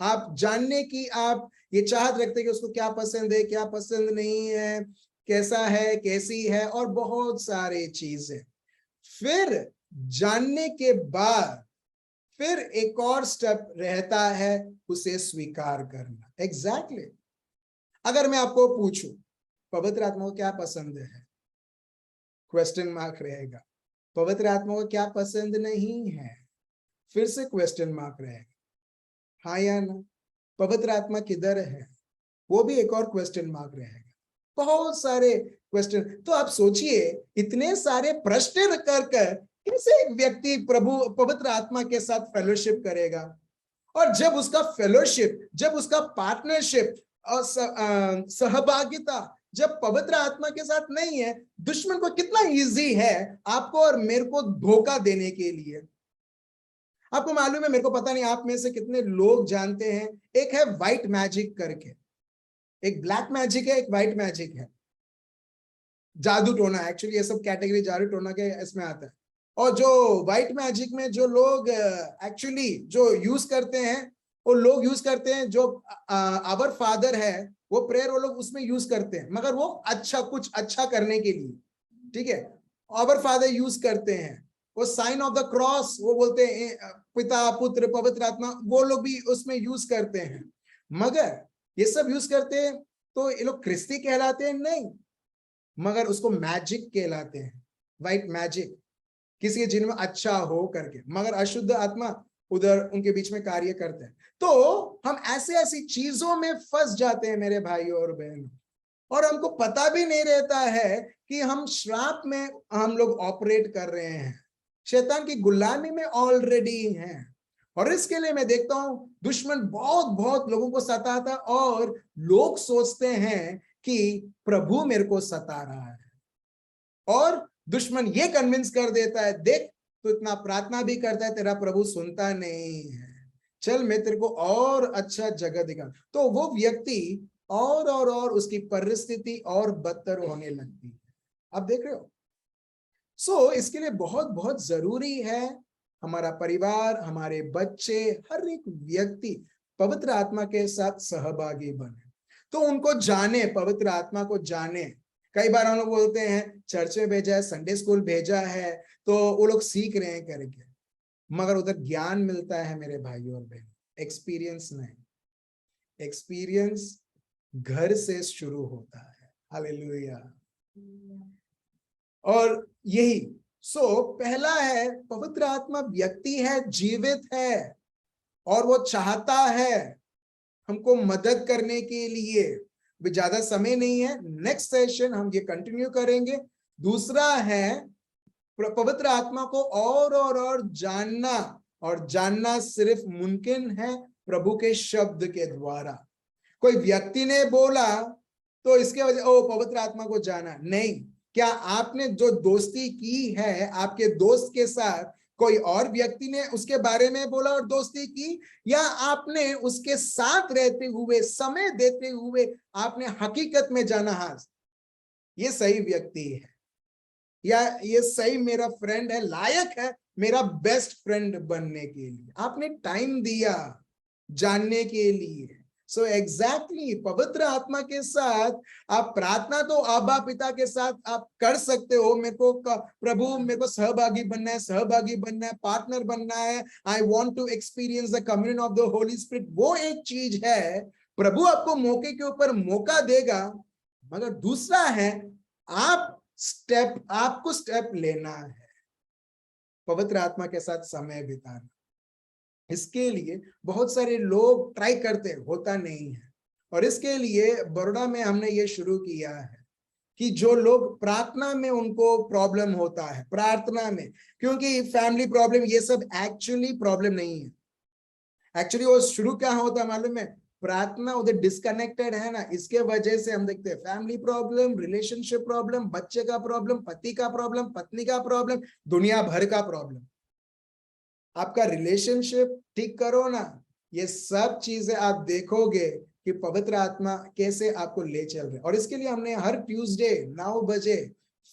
आप जानने की आप ये चाहत रखते हैं कि उसको क्या पसंद है, क्या पसंद नहीं है, कैसा है, कैसी है, और बहुत सारे चीजें। फिर जानने के बाद फिर एक और स्टेप रहता है उसे स्वीकार करना। एग्जैक्टली अगर मैं आपको पूछूं पवित्र आत्मा को क्या पसंद है, क्वेश्चन मार्क रहेगा। पवित्र आत्मा को क्या पसंद नहीं है, फिर से क्वेश्चन मार्क रहेगा, हाँ या ना। पवित्र आत्मा किधर है, वो भी एक और क्वेश्चन मार्क रहेगा। बहुत सारे क्वेश्चन। तो आप सोचिए, इतने सारे प्रश्न कर कैसे एक व्यक्ति प्रभु पवित्र आत्मा के साथ फेलोशिप करेगा। और जब उसका फेलोशिप, जब उसका पार्टनरशिप और सहभागिता जब पवित्र आत्मा के साथ नहीं है, दुश्मन को कितना इजी है आपको और मेरे को धोखा देने के लिए। आपको मालूम है, मेरे को पता नहीं आप में से कितने लोग जानते हैं, एक है व्हाइट मैजिक करके, एक ब्लैक मैजिक है, एक व्हाइट मैजिक है, जादू टोना। एक्चुअली ये सब कैटेगरी जादू टोना के इसमें आता है। और जो व्हाइट मैजिक में जो लोग एक्चुअली जो यूज करते हैं, वो लोग यूज करते हैं जो आवर फादर है, वो प्रेयर वो लोग उसमें यूज करते हैं, मगर वो अच्छा कुछ अच्छा करने के लिए, ठीक है, आवर फादर यूज करते हैं। वो साइन ऑफ द क्रॉस वो बोलते हैं, पिता पुत्र पवित्र आत्मा, वो लोग भी उसमें यूज करते हैं। मगर ये सब यूज करते हैं तो ये लोग क्रिस्ती कहलाते हैं? नहीं, मगर उसको मैजिक कहलाते हैं, व्हाइट मैजिक, किसी के जीवन में अच्छा हो करके, मगर अशुद्ध आत्मा उधर उनके बीच में कार्य करते हैं। तो हम ऐसी चीजों में फंस जाते हैं मेरे भाइयों और बहनों, और हमको पता भी नहीं रहता है कि हम श्राप में हम लोग ऑपरेट कर रहे हैं, शैतान की गुलामी में ऑलरेडी हैं। और इसके लिए मैं देखता हूं दुश्मन बहुत लोगों को सताता, और लोग सोचते हैं कि प्रभु मेरे को सता रहा है, और दुश्मन ये कन्विंस कर देता है, देख तो इतना प्रार्थना भी करता है, तेरा प्रभु सुनता नहीं है, चल मैं तेरे को और अच्छा जगह दिखा। तो वो व्यक्ति और उसकी परिस्थिति और बदतर होने लगती है। आप देख रहे हो। सो इसके लिए बहुत जरूरी है हमारा परिवार, हमारे बच्चे, हर एक व्यक्ति पवित्र आत्मा के साथ सहभागी बने, तो उनको जाने, पवित्र आत्मा को जाने। कई बार हम लोग बोलते हैं चर्च में भेजा है, संडे स्कूल भेजा है, तो वो लोग सीख रहे हैं करके, मगर उधर ज्ञान मिलता है मेरे भाइयों और बहनों, एक्सपीरियंस नहीं। एक्सपीरियंस घर से शुरू होता है। हालेलुया। और यही पहला है, पवित्र आत्मा व्यक्ति है, जीवित है, और वो चाहता है हमको मदद करने के लिए। ज्यादा समय नहीं है, नेक्स्ट सेशन हम ये कंटिन्यू करेंगे। दूसरा है पवित्र आत्मा को और जानना, और जानना सिर्फ मुमकिन है प्रभु के शब्द के द्वारा। कोई व्यक्ति ने बोला तो इसके वजह ओ पवित्र आत्मा को जाना नहीं। क्या आपने जो दोस्ती की है आपके दोस्त के साथ, कोई और व्यक्ति ने उसके बारे में बोला और दोस्ती की, या आपने उसके साथ रहते हुए समय देते हुए आपने हकीकत में जाना हाँ ये सही व्यक्ति है या ये सही मेरा फ्रेंड है, लायक है मेरा बेस्ट फ्रेंड बनने के लिए, आपने टाइम दिया जानने के लिए। सो एग्जैक्टली पवित्र आत्मा के साथ आप प्रार्थना तो आबा पिता के साथ आप कर सकते हो, मेरे को प्रभु मेरे को सहभागी बनना है, पार्टनर बनना है, I want to experience the communion of the Holi spirit, वो एक चीज है, प्रभु आपको मौके के ऊपर मौका देगा। मगर दूसरा है आपको स्टेप लेना है, पवित्र आत्मा के साथ समय बिताना। इसके लिए बहुत सारे लोग ट्राई करते हैं, होता नहीं है। और इसके लिए बड़ौदा में हमने ये शुरू किया है कि जो लोग प्रार्थना में उनको प्रॉब्लम होता है, प्रार्थना में, क्योंकि फैमिली प्रॉब्लम ये सब एक्चुअली प्रॉब्लम नहीं है। एक्चुअली वो शुरू क्या होता है मालूम है, प्रार्थना उधर डिस्कनेक्टेड है ना, इसके वजह से हम देखते हैं फैमिली प्रॉब्लम, रिलेशनशिप प्रॉब्लम, बच्चे का प्रॉब्लम, पति का प्रॉब्लम, पत्नी का प्रॉब्लम, दुनिया भर का प्रॉब्लम। आपका रिलेशनशिप ठीक करो ना, ये सब चीजें आप देखोगे कि पवित्र आत्मा कैसे आपको ले चल रहे। और इसके लिए हमने हर ट्यूसडे 9 बजे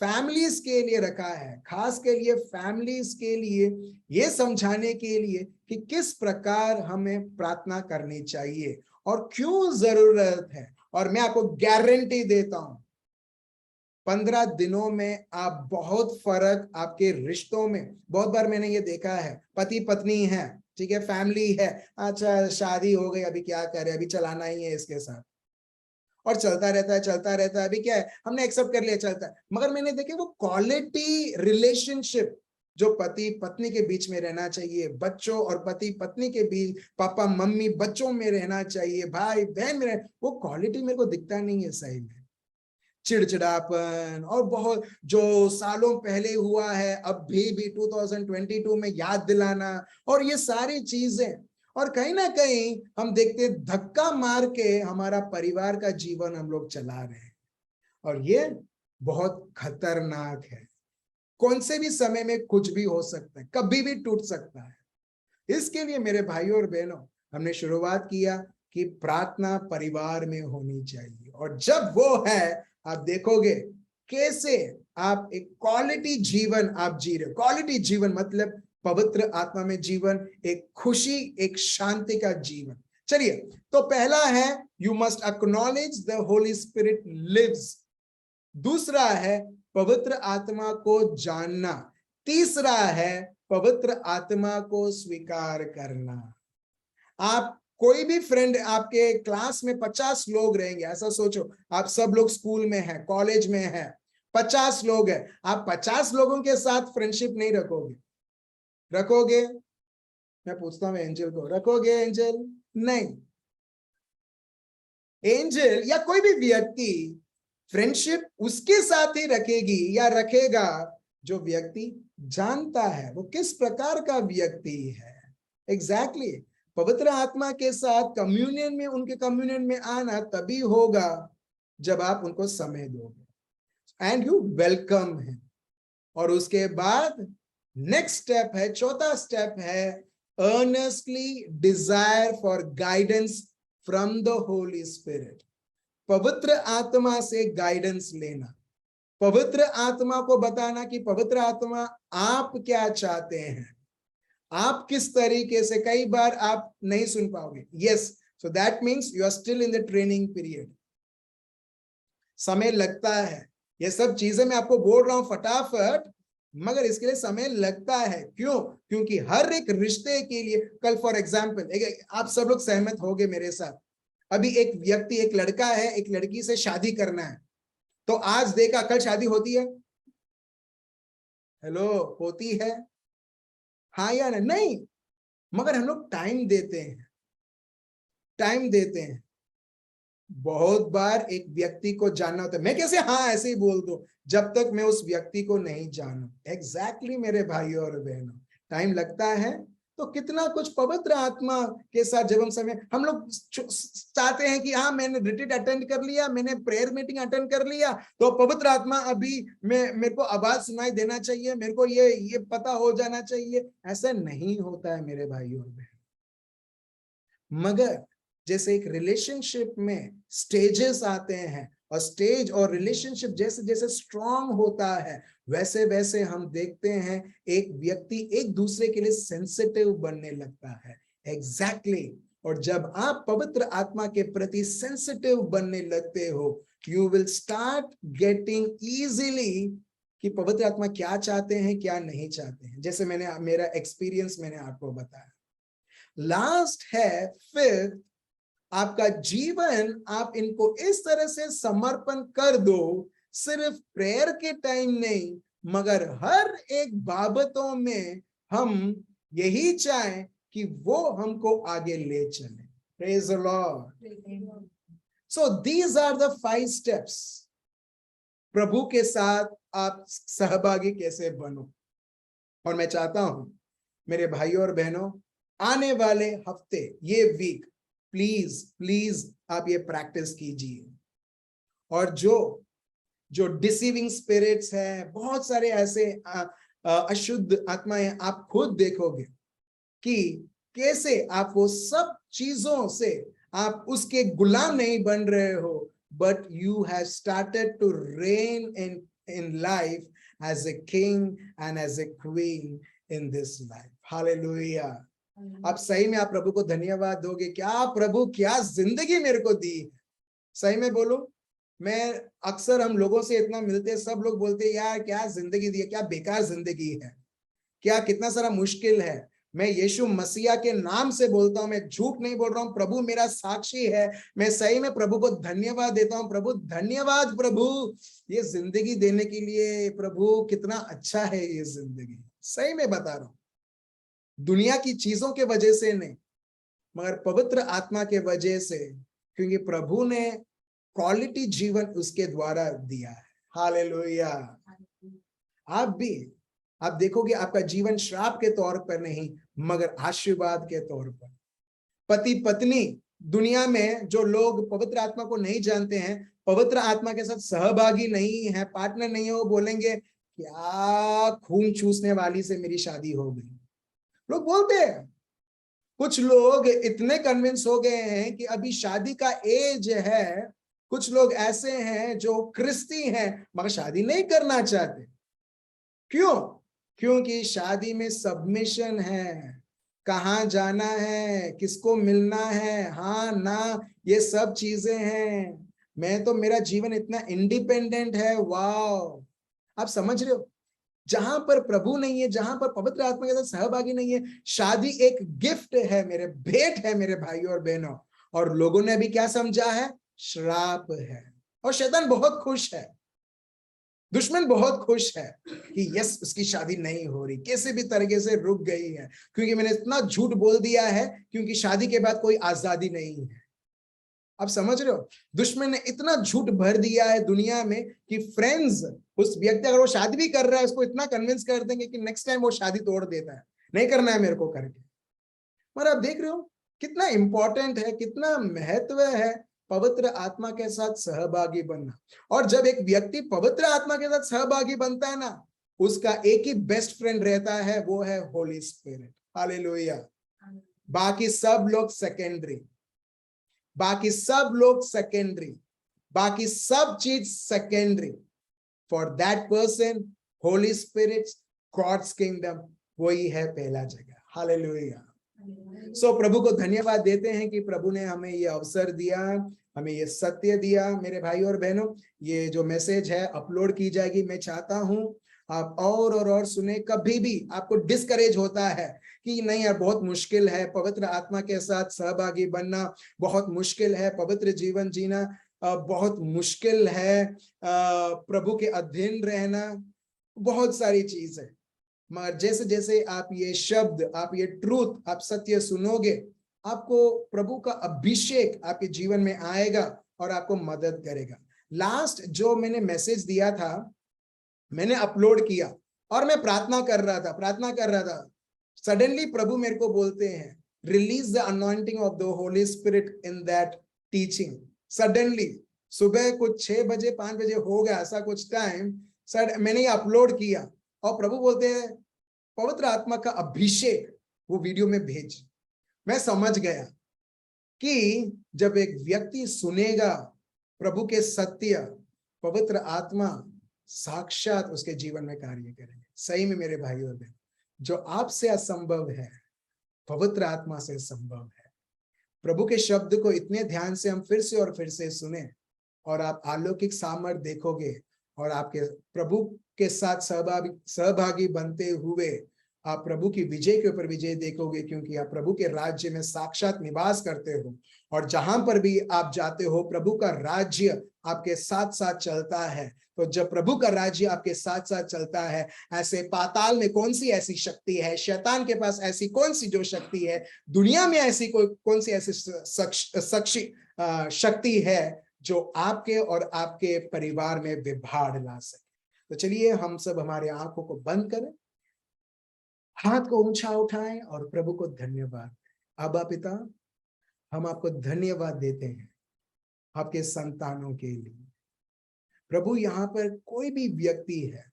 फैमिलीज के लिए रखा है, खास के लिए फैमिलीज के लिए ये समझाने के लिए कि किस प्रकार हमें प्रार्थना करनी चाहिए और क्यों जरूरत है। और मैं आपको गारंटी देता हूं 15 दिनों में आप बहुत फर्क आपके रिश्तों में, बहुत बार मैंने ये देखा है, पति पत्नी है, ठीक है, फैमिली है, अच्छा शादी हो गई, अभी क्या करे, अभी चलाना ही है इसके साथ, और चलता रहता है, अभी क्या है, हमने एक्सेप्ट कर लिया, चलता है। मगर मैंने देखे वो क्वालिटी रिलेशनशिप जो पति पत्नी के बीच में रहना चाहिए, बच्चों और पति पत्नी के बीच, पापा मम्मी बच्चों में रहना चाहिए, भाई बहन में, वो क्वालिटी मेरे को दिखता नहीं है सही में। चिड़चिड़ापन और बहुत जो सालों पहले हुआ है अब भी 2022 में याद दिलाना, और ये सारी चीजें, और कहीं ना कहीं हम देखते धक्का मार के हमारा परिवार का जीवन हम लोग चला रहे हैं, और ये बहुत खतरनाक है। कौन से भी समय में कुछ भी हो सकता है, कभी भी टूट सकता है। इसके लिए मेरे भाइयों और बहनों हमने शुरुआत किया कि प्रार्थना परिवार में होनी चाहिए, और जब वो है आप देखोगे कैसे आप एक क्वालिटी जीवन आप जी रहे हो। क्वालिटी जीवन मतलब पवित्र आत्मा में जीवन, एक खुशी, एक शांति का जीवन। चलिए, तो पहला है you must acknowledge the Holi spirit lives, दूसरा है पवित्र आत्मा को जानना, तीसरा है पवित्र आत्मा को स्वीकार करना। आप कोई भी फ्रेंड, आपके क्लास में 50 लोग रहेंगे, ऐसा सोचो आप सब लोग स्कूल में हैं, कॉलेज में हैं, 50 लोग हैं, आप 50 लोगों के साथ फ्रेंडशिप नहीं रखोगे? मैं पूछता हूं एंजल को, रखोगे एंजल? नहीं। एंजल या कोई भी व्यक्ति फ्रेंडशिप उसके साथ ही रखेगी या रखेगा जो व्यक्ति जानता है वो किस प्रकार का व्यक्ति है। एग्जैक्टली पवित्र आत्मा के साथ कम्युनियन में, उनके कम्युनियन में आना तभी होगा जब आप उनको समय दोगे एंड यू वेलकम है। और उसके बाद नेक्स्ट स्टेप है, चौथा स्टेप है earnestly desire for guidance from the Holi spirit. पवित्र आत्मा से गाइडेंस लेना, पवित्र आत्मा को बताना कि पवित्र आत्मा आप क्या चाहते हैं, आप किस तरीके से। कई बार आप नहीं सुन पाओगे, yes, so that means you are still in the training period, समय लगता है। ये सब चीजें मैं आपको बोल रहा हूं फटाफट, मगर इसके लिए समय लगता है। क्यों? क्योंकि हर एक रिश्ते के लिए, कल फॉर एग्जाम्पल, आप सब लोग सहमत होंगे मेरे साथ, अभी एक व्यक्ति, एक लड़का है, एक लड़की से शादी करना है, तो आज देखा कल शादी होती है? हेलो, होती है? हाँ या नहीं? मगर हम लोग टाइम देते हैं। बहुत बार एक व्यक्ति को जानना होता है, मैं कैसे हाँ ऐसे ही बोल दूं जब तक मैं उस व्यक्ति को नहीं जानूं। एग्जैक्टली मेरे भाइयों और बहनों, टाइम लगता है, तो कितना कुछ पवित्र आत्मा के साथ जब हम लोग चाहते हैं कि हाँ मैंने रिट्रीट अटेंड कर लिया, मैंने प्रेयर मीटिंग अटेंड कर लिया, तो पवित्र आत्मा अभी मेरे को आवाज सुनाई देना चाहिए, मेरे को ये पता हो जाना चाहिए। ऐसा नहीं होता है मेरे भाइयों और बहनों। मगर जैसे एक रिलेशनशिप में स्टेजेस आते हैं, और स्टेज और रिलेशनशिप जैसे जैसे स्ट्रांग होता है, वैसे वैसे हम देखते हैं एक व्यक्ति एक दूसरे के लिए सेंसिटिव बनने लगता है। एग्जैक्टली और जब आप पवित्र आत्मा के प्रति सेंसिटिव बनने लगते हो, you will start getting easily कि पवित्र आत्मा क्या चाहते हैं, क्या नहीं चाहते हैं। जैसे मेरा एक्सपीरियंस मैंने आपको बताया। लास्ट है फिफ्थ, आपका जीवन आप इनको इस तरह से समर्पण कर दो, सिर्फ प्रेयर के टाइम नहीं मगर हर एक बाबतों में हम यही चाहें कि वो हमको आगे ले चले। Praise the Lord. So these are the 5 steps. प्रभु के साथ आप सहभागी कैसे बनो। और मैं चाहता हूं मेरे भाइयों और बहनों, आने वाले हफ्ते, ये वीक प्लीज प्लीज आप ये प्रैक्टिस कीजिए। और जो डिसीविंग स्पिरिट्स हैं, बहुत सारे ऐसे अशुद्ध आत्माएं, आप खुद देखोगे कि कैसे आप वो सब चीजों से आप उसके गुलाम नहीं बन रहे हो, but you have started to reign in life as a king and as a queen in this life. Hallelujah. आप सही में आप प्रभु को धन्यवाद दोगे, क्या प्रभु क्या जिंदगी मेरे को दी। सही में बोलो, मैं अक्सर हम लोगों से इतना मिलते हैं, सब लोग बोलते हैं यार क्या जिंदगी दी है, क्या बेकार जिंदगी है, क्या कितना सारा मुश्किल है। मैं यीशु मसीहा के नाम से बोलता हूं, मैं झूठ नहीं बोल रहा हूं, प्रभु मेरा साक्षी है। मैं सही में प्रभु को धन्यवाद देता हूं। प्रभु धन्यवाद प्रभु ये जिंदगी देने के लिए। प्रभु कितना अच्छा है ये जिंदगी। सही में बता रहा हूं, दुनिया की चीजों के वजह से नहीं मगर पवित्र आत्मा के वजह से, क्योंकि प्रभु ने क्वालिटी जीवन उसके द्वारा दिया है। हालेलुया। आप देखोगे आपका जीवन श्राप के तौर पर नहीं मगर आशीर्वाद के तौर पर। पति पत्नी, दुनिया में जो लोग पवित्र आत्मा को नहीं जानते हैं, पवित्र आत्मा के साथ सहभागी नहीं है, पार्टनर नहीं है, वो बोलेंगे क्या खून चूसने वाली से मेरी शादी हो गई। लोग बोलते हैं। कुछ लोग इतने कन्विंस हो गए हैं कि अभी शादी का एज है। कुछ लोग ऐसे हैं जो क्रिस्ती हैं मगर शादी नहीं करना चाहते। क्यों? क्योंकि शादी में सबमिशन है, कहाँ जाना है, किसको मिलना है, हाँ ना, ये सब चीजें हैं। मैं तो, मेरा जीवन इतना इंडिपेंडेंट है। वाह, आप समझ रहे हो? जहां पर प्रभु नहीं है, जहां पर पवित्र आत्मा के साथ सहभागी नहीं है, शादी एक गिफ्ट है, मेरे भेंट है मेरे भाइयों और बहनों। और लोगों ने अभी क्या समझा है? श्राप है। और शैतान बहुत खुश है, दुश्मन बहुत खुश है कि यस उसकी शादी नहीं हो रही, कैसे भी तरीके से रुक गई है, क्योंकि मैंने इतना झूठ बोल दिया है, क्योंकि शादी के बाद कोई आजादी नहीं है। आप समझ रहे हो? दुश्मन ने इतना झूठ भर दिया है दुनिया में कि फ्रेंड्स, उस व्यक्ति अगर वो शादी भी कर रहा है, उसको इतना कन्विंस कर देंगे कि नेक्स्ट टाइम वो शादी तोड़ देता है, नहीं करना है मेरे को करके। पर आप देख रहे हो कितना इंपॉर्टेंट है, कितना महत्व है पवित्र आत्मा के साथ सहभागी बनना। और जब एक व्यक्ति पवित्र आत्मा के साथ सहभागी बनता है ना, उसका एक ही बेस्ट फ्रेंड रहता है, वो है होली स्पिरिट। हालेलुया। बाकी सब लोग सेकेंडरी, बाकी सब लोग सेकेंडरी, बाकी सब चीज secondary. For that person holy spirit, God's kingdom, वही है पहला जगह। हालेलुया। सो प्रभु को धन्यवाद देते हैं कि प्रभु ने हमें ये अवसर दिया, हमें ये सत्य दिया। मेरे भाई और बहनों, ये जो मैसेज है अपलोड की जाएगी। मैं चाहता हूं आप और सुने। कभी भी आपको डिस्करेज होता है कि नहीं यार बहुत मुश्किल है पवित्र आत्मा के साथ सहभागी बनना, बहुत मुश्किल है पवित्र जीवन जीना, बहुत मुश्किल है प्रभु के अधीन रहना, बहुत सारी चीज है। मगर जैसे जैसे आप ये शब्द, आप ये ट्रूथ, आप सत्य सुनोगे, आपको प्रभु का अभिषेक आपके जीवन में आएगा और आपको मदद करेगा। लास्ट जो मैंने मैसेज दिया था, मैंने अपलोड किया और मैं प्रार्थना कर रहा था। सडनली प्रभु मेरे को बोलते हैं, release the anointing of the Holi spirit in that teaching. Suddenly सुबह कुछ 6 बजे 5 बजे हो गया, ऐसा कुछ टाइम सर मैंने ये अपलोड किया और प्रभु बोलते हैं पवित्र आत्मा का अभिषेक वो वीडियो में भेज। मैं समझ गया कि जब एक व्यक्ति सुनेगा प्रभु के सत्य, पवित्र आत्मा साक्षात उसके जीवन में कार्य करेंगे। सही में मेरे भाई और बहन, जो आपसे असंभव है पवित्र आत्मा से संभव है। प्रभु के शब्द को इतने ध्यान से हम फिर से और फिर से सुने और आप अलौकिक सामर्थ देखोगे और आपके प्रभु के साथ सहभागी बनते हुए आप प्रभु की विजय के ऊपर विजय देखोगे, क्योंकि आप प्रभु के राज्य में साक्षात निवास करते हो और जहां पर भी आप जाते हो प्रभु का राज्य आपके साथ साथ चलता है। तो जब प्रभु का राज्य आपके साथ साथ चलता है, ऐसे पाताल में कौन सी ऐसी शक्ति है, शैतान के पास ऐसी कौन सी जो शक्ति है, दुनिया में ऐसी कौन सी ऐसी शक्ति है जो आपके और आपके परिवार में विभाड़ ला सके। तो चलिए हम सब हमारे आंखों को बंद करें, हाथ को ऊंचा उठाएं और प्रभु को धन्यवाद। अब्बा पिता, हम आपको धन्यवाद देते हैं आपके संतानों के लिए। प्रभु, यहाँ पर कोई भी व्यक्ति है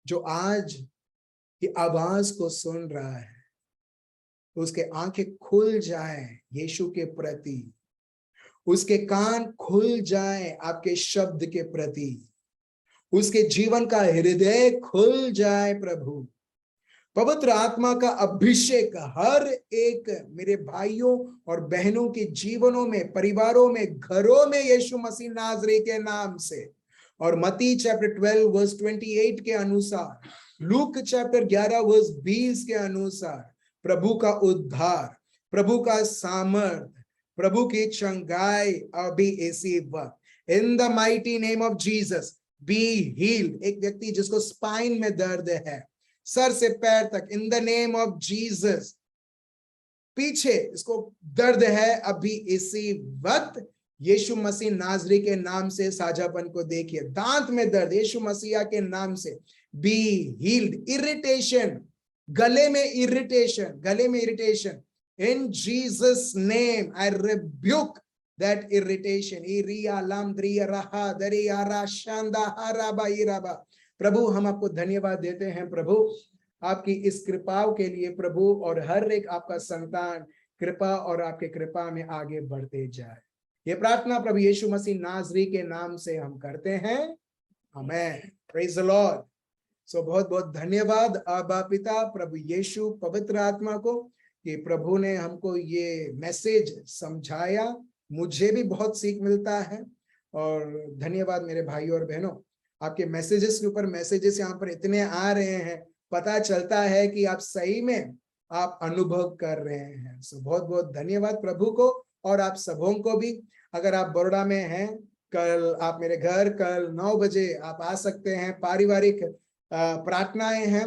जो आज की आवाज को सुन रहा है, तो उसके आंखें खुल जाए यीशु के प्रति, उसके कान खुल जाए आपके शब्द के प्रति, उसके जीवन का हृदय खुल जाए। प्रभु, पवित्र आत्मा का अभिषेक हर एक मेरे भाइयों और बहनों के जीवनों में, परिवारों में, घरों में यीशु मसीह नाज़री के नाम से। और मत्ती चैप्टर 12 वर्स 28 के अनुसार, लूक चैप्टर 11 वर्स 20 के अनुसार प्रभु का उद्धार, प्रभु का सामर्थ, प्रभु की चंगाई अभी इसी वक्त। In the mighty name of Jesus be healed. एक व्यक्ति जिसको स्पाइन में दर्द है सर से पैर तक, इन द नेम ऑफ जीसस, पीछे इसको दर्द है, अभी इसी वक्त यीशु मसीह नाज़री के नाम से साझापन को देखिए। दांत में दर्द यीशु मसीह के नाम से बी हील्ड। इरिटेशन, गले में irritation, in Jesus name I rebuke that irritation। प्रभु, हम आपको धन्यवाद देते हैं प्रभु आपकी इस कृपाओं के लिए प्रभु, और हर एक आपका संतान कृपा और आपके कृपा में आगे बढ़ते जाए। ये प्रार्थना प्रभु यीशु मसीह नाज़री के नाम से हम करते हैं, आमीन। Praise the Lord. सो बहुत बहुत धन्यवाद अब्बा पिता, प्रभु यीशु, पवित्र आत्मा को कि प्रभु ने हमको ये मैसेज समझाया। मुझे भी बहुत सीख मिलता है और धन्यवाद मेरे भाई और बहनों, आपके मैसेजेस के ऊपर मैसेजेस यहाँ पर इतने आ रहे हैं, पता चलता है कि आप सही में आप अनुभव कर रहे हैं। सो बहुत बहुत धन्यवाद प्रभु को और आप सबों को भी। अगर आप बड़ौदा में हैं, कल आप मेरे घर कल 9 बजे आप आ सकते हैं। पारिवारिक प्रार्थनाएं हैं,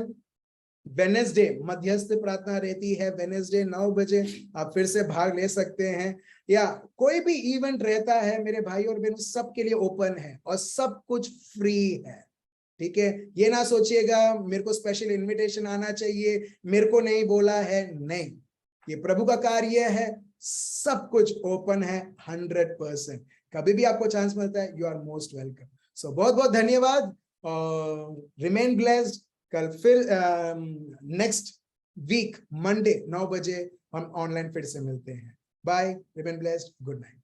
वेडनेसडे मध्यस्थ प्रार्थना रहती है, वेडनेसडे 9 बजे आप फिर से भाग ले सकते हैं। या कोई भी इवेंट रहता है मेरे भाई और बहनों, सबके लिए ओपन है और सब कुछ फ्री है, ठीक है। ये ना सोचिएगा मेरे को स्पेशल इनविटेशन आना चाहिए, मेरे को नहीं बोला है, नहीं, ये प्रभु का कार्य है, सब कुछ ओपन है 100%। कभी भी आपको चांस मिलता है, यू आर मोस्ट वेलकम। सो बहुत बहुत धन्यवाद, रिमेन ब्लेस्ड। कल फिर नेक्स्ट वीक मंडे 9 बजे हम ऑनलाइन फिर से मिलते हैं। Bye, remain blessed, good night.